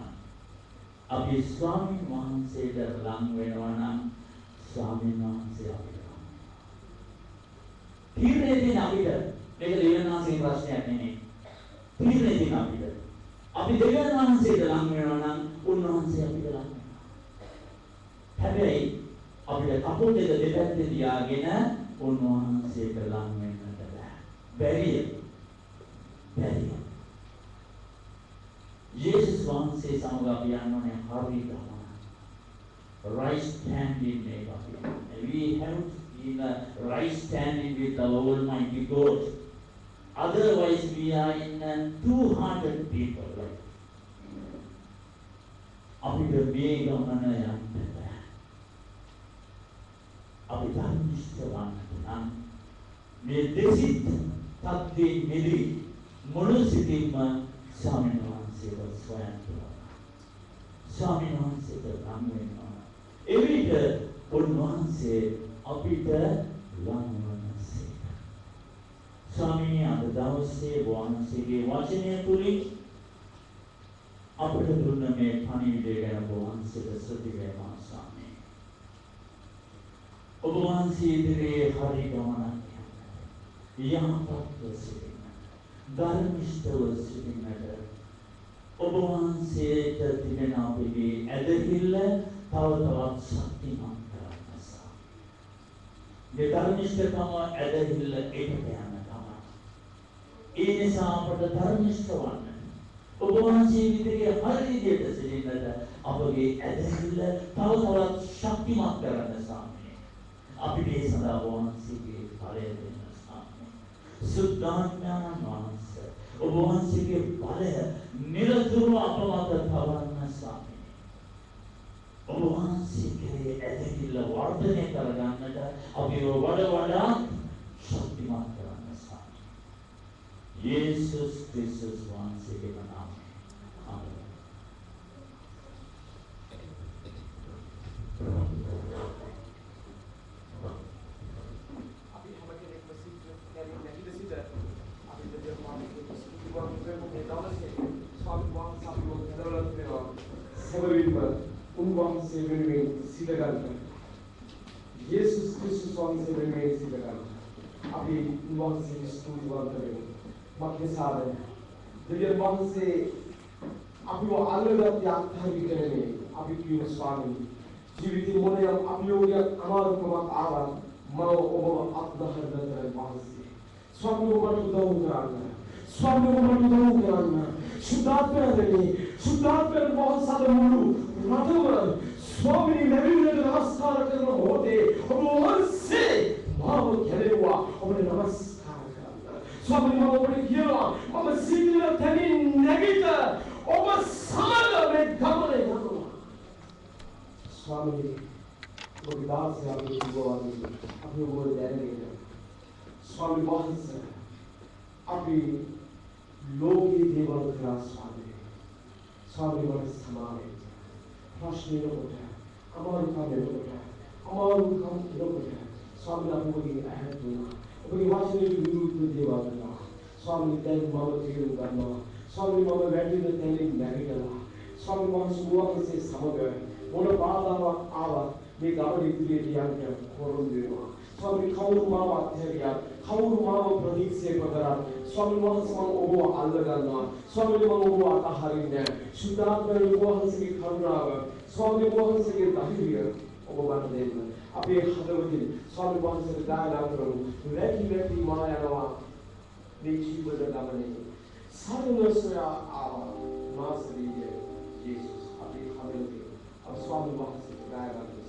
අපි ස්වාමීන් වහන්සේට ලං වෙනවා නම් ස්වාමීන් වහන්සේ අපිට තීරණය දෙන අපිට මේක දෙවියන් වහන්සේගේ ප්‍රශ්නයක් නෙමෙයි. තීරණය දෙන අපිට අපි දෙවියන් වහන්සේට ලං වෙනවා නම් උන්වහන්සේ අපිට ලං වෙනවා. හැබැයි අපිට කපුල් දෙක දෙපැත්තේ තියාගෙන උන්වහන්සේට ලං වෙන්නට බෑ. බැරිය. බැරිය. යේසුස් වහන්සේ සමග අපි යන්නේ හරි ගමන. Right standing මේක අපි. We have in a right standing with the Almighty God. Otherwise we are in a two-hearted people. Right? අපිට මේ ගමන යන්න බෑ. අපි ධර්මිෂ්ඨ වන්නට නම් මේ දෙසිත තත්ත්වයෙන් මිදී මුළු සිතින්ම ස්වාමීන් වහන්සේව සොයන්න ඕන. ස්වාමීන් වහන්සේට ලං වෙන්න ඕන. එවිට උන්වහන්සේ අපිට ලං වනසේ. ස්වාමීන් අද දවසේ වහන්සේගේ වචනය තුලින් අපිට දුන්න මේ පණිවිඩය ගැන වහන්සේට ස්තුති වේවා ස්වාමීන්. ඔබ වහන්සේ ඉදිරියේ හරි ගමනක් යහපත්ව සිටින්න, ධර්මිෂ්ඨව සිටින්නට ඔබ වහන්සේට තිබෙන අපේ ඇදහිල්ල තව තවත් ශක්තිමත් කරගන්නවා. මේ ධර්මිෂ්ඨකම ඇදහිල්ල එකට යන ගමන. ඒ නිසා අපට ධර්මිෂ්ඨ වන්න, ඔබ වහන්සේ ඉදිරියේ හරි විදියට සිටින්නට අපගේ ඇදහිල්ල තව තවත් ශක්තිමත් කරගන්න ස්වාමී. අපි මේ සදා වහන්සේගේ ඵලය දෙන්න ස්වාමී. සුද්ධාඥාන වහන්සේ ඔබ වහන්සේගේ ඵලය නිරතුරුව අප මත තවන්න ස්වාමී. ඔබ වහන්සේගේ ඇදහිල්ල වර්ධනය කරගන්නට අපිව වඩා ශක්තිමත් කරන්න ස්වාමී. යේසුස් ක්‍රිස්තුස් වහන්සේගේ නාමයෙන්. ආමේන්. උන්වහන්සේ වෙනුවෙන් සිත ගන්න. යේසුස් ක්‍රිස්තුස් වහන්සේ වෙනුවෙන් සිත ගන්න. අපි උන්වහන්සේට ස්තුතිවන්ත වෙමු. මක්නිසාද දෙවියන් වහන්සේ අපිව අල්ලගත් යන්ත්‍රිකරණේ අපි කියමු ස්වාමීනි. ජීවිතේ මොනියම් අභියෝගයක් අමාරුකමක් ආවත් මම ඔබව අත්දහන්න කරන වහන්සේ. ස්වාමීනි ඔබට උදව් කරන්න. ස්වාමීනි ඔබට උදව් කරන්න. සුදාත්මයනේ සුදාත්මයන් වහන්සේ මුළු රටවල ස්වාමීනි ලැබෙන්නට නමස්කාර කරන මොහොතේ ඔබ වහන්සේ මාව කෙරෙව්වා. ඔබට නමස්කාර කරන්න. ස්වාමීනි මම ඔබට කියනවා මම සිටින තැනින් නැගිට ඔබ සමග මේ ගමන යනවා. ස්වාමීනි ඔබගේ දාසය අපි ජීවවන්නේ අපි ඔබට දැනගෙන ස්වාමීනි වහන්සේ අපි ලෝකයේ දේවල් කරා ස්වාමීනි. ස්වාමීනි වහන්සේ සමාවෙන්න. ප්‍රශ්නේ කොට අමාරුකම් කොට ස්වාමීනි අපි ඔබගේ ඇහැ දුන්නා. ඔබගේ වචනේ විරුද්ධ දේවල් කරා. ස්වාමීනි දැන් මම තේරුම් ගන්නවා. ස්වාමීනි මම වැඩිම තැනින් නැගිටලා ස්වාමීනි වහන්සේ සමග මොන බාධාවක් ආවත් මේ ගමන ඉදිරියට යන්න කොරොන්දු වෙනවා. ස්වාමීනි කවුරු මාව අත්හැරියා, කවුරු මාව ප්‍රතික්ෂේප කරා, ස්වාමීනි වහන්සේ මම ඔබව අල්ල ගන්නවා. ස්වාමීනි මම ඔබව අතහරින්නේ නැහැ. සුද්ධාත්මයන් වහන්සේගේ කරුණාව, ස්වාමීනි වහන්සේගේ ධෛර්යය ඔබ මට දෙන්න. අපේ හදවතින් ස්වාමීනි වහන්සේට දායනා කරමු. වැටි මා යනවා මේ ජීවිත ගමනේ. සාරණසයා මාස්ටර් යේසුස් අපේ හදවතින් අප ස්වාමීනි වහන්සේට දායනා කරමු.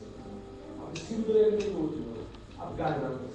අපි සිද්දයෙන් තෝතු අප ගායනා කරමු.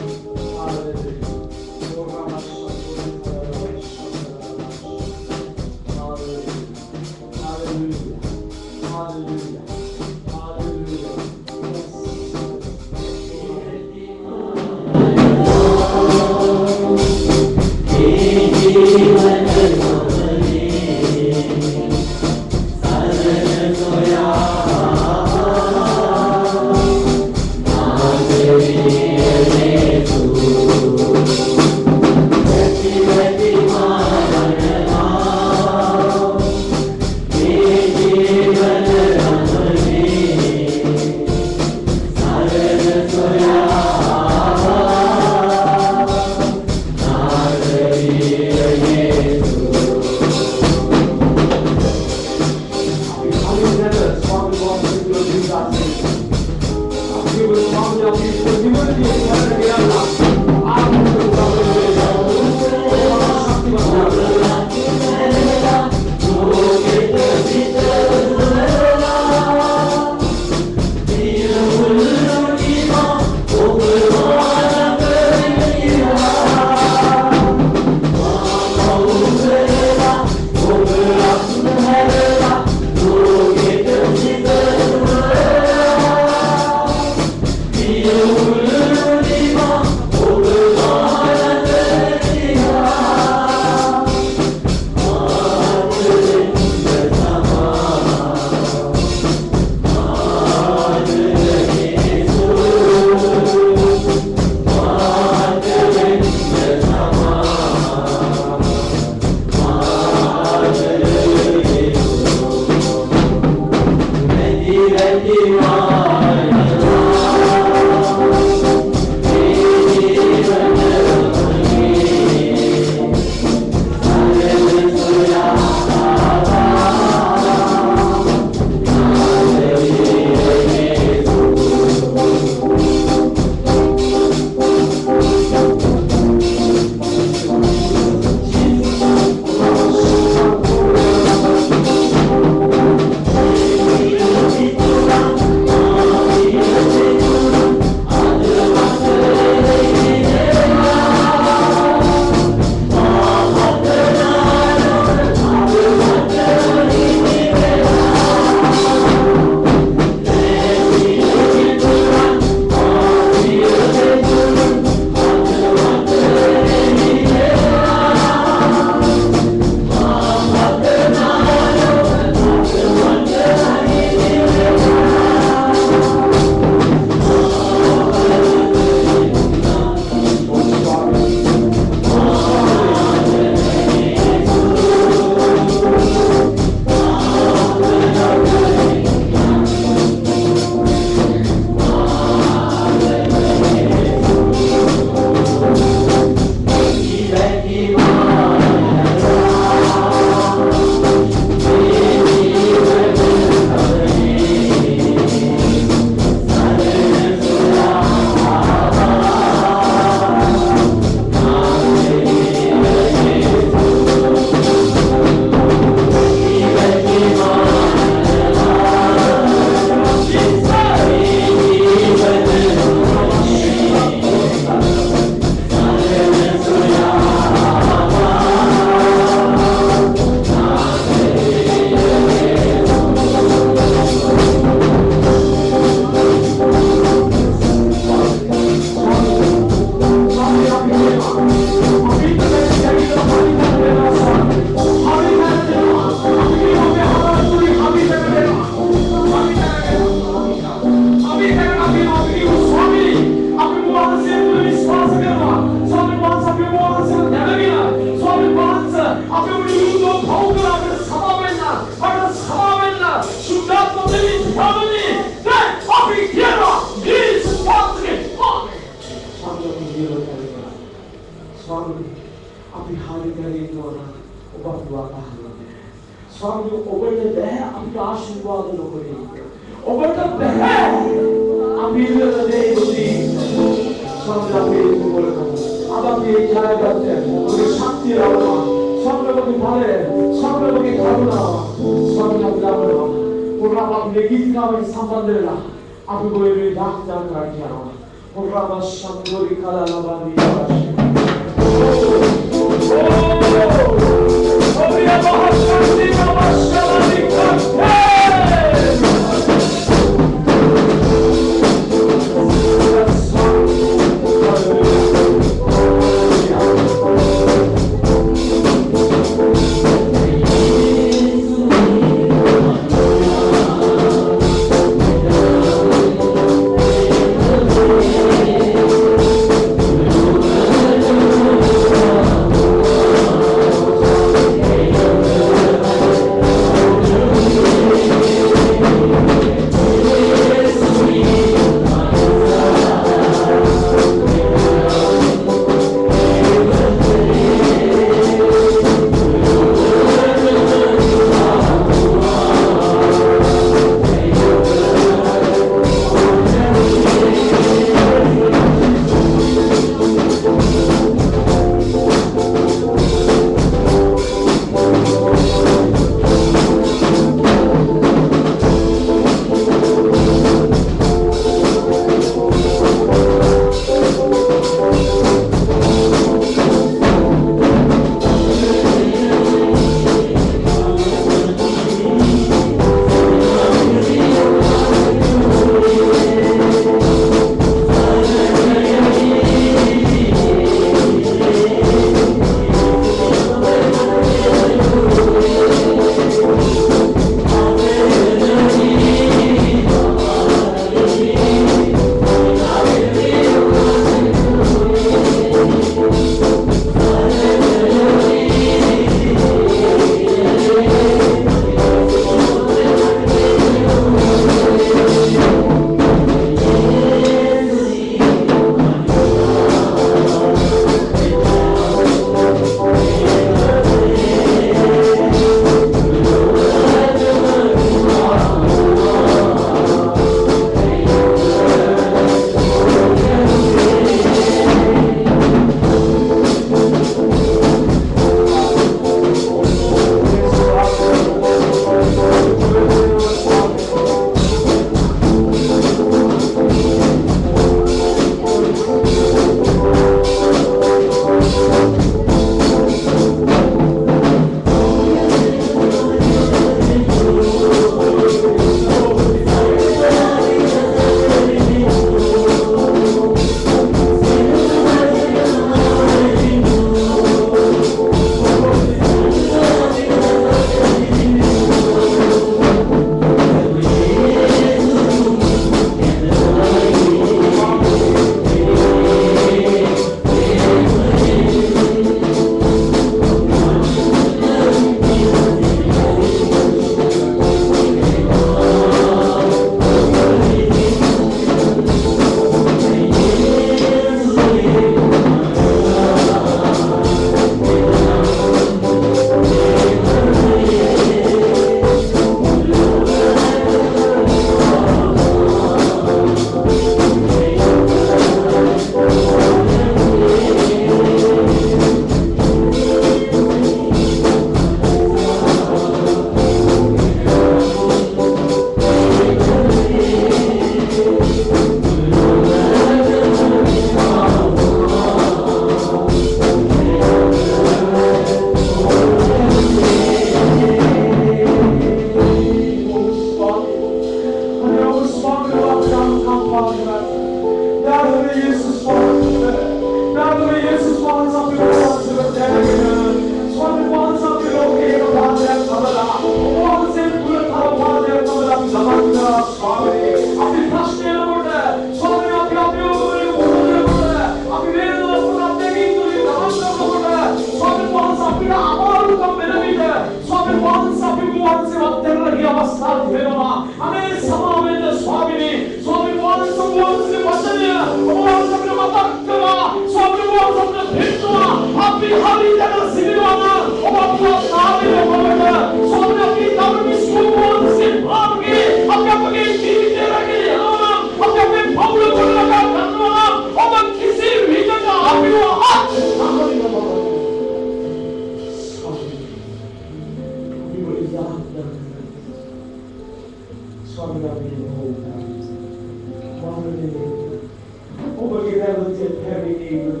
reality of having eagle.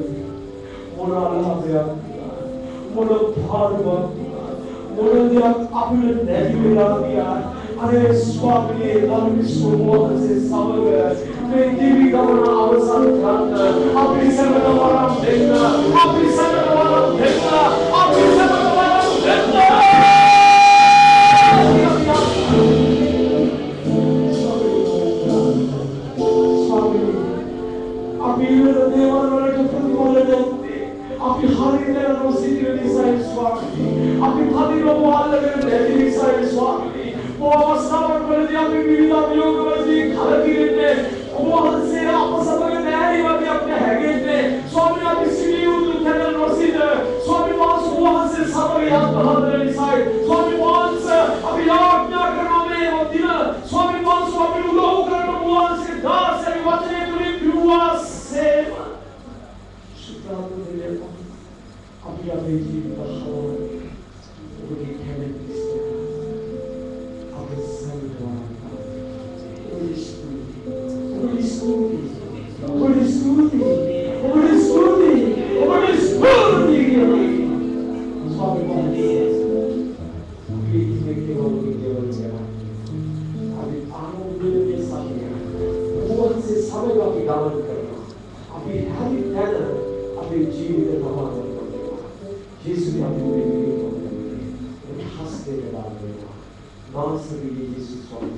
Mona Lavia, Mona Parva, Mona the Apple Nebulavia, and a swabby, unwishful waters, summer, may give governor our son, Happy 7 of our Dana, Happy 7 of our Dana, Happy 7 of our Dana. Api hari dengan musik ini saya swami. Api hari rombongan dengan ini saya swami. Bawa sahabat berarti api bila bilang berarti kalau ini, bawa saya apa sahabat dari berarti apa haget ni. Swami api sini untuk dengan musik. Swami bawa semua hasil sahabat yang berada di saya. Swami bawa api yang kerana me dia. Swami bawa api ulah kerana bawa sedah saya wajib itu dua sema. Api api jiwa bahawa bagi kalian api sangat Jesus api beri khas dengan bahasa Yesus Tuhan.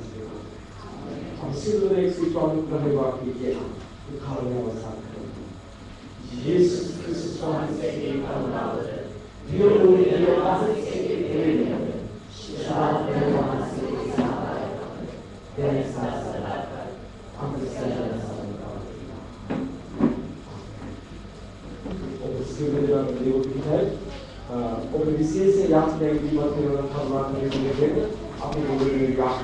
Hasil dari Tuhan berlebar kita, kalau yang besar. Yesus Kristus Tuhan segi kalau dia boleh dia segi syarat yang segi sahaja dan sahaja ambil sahaja sahaja. Sebenarnya dia kita और विशेष याद नहीं की बात करना था बात नहीं करेंगे आप लोगों ने याद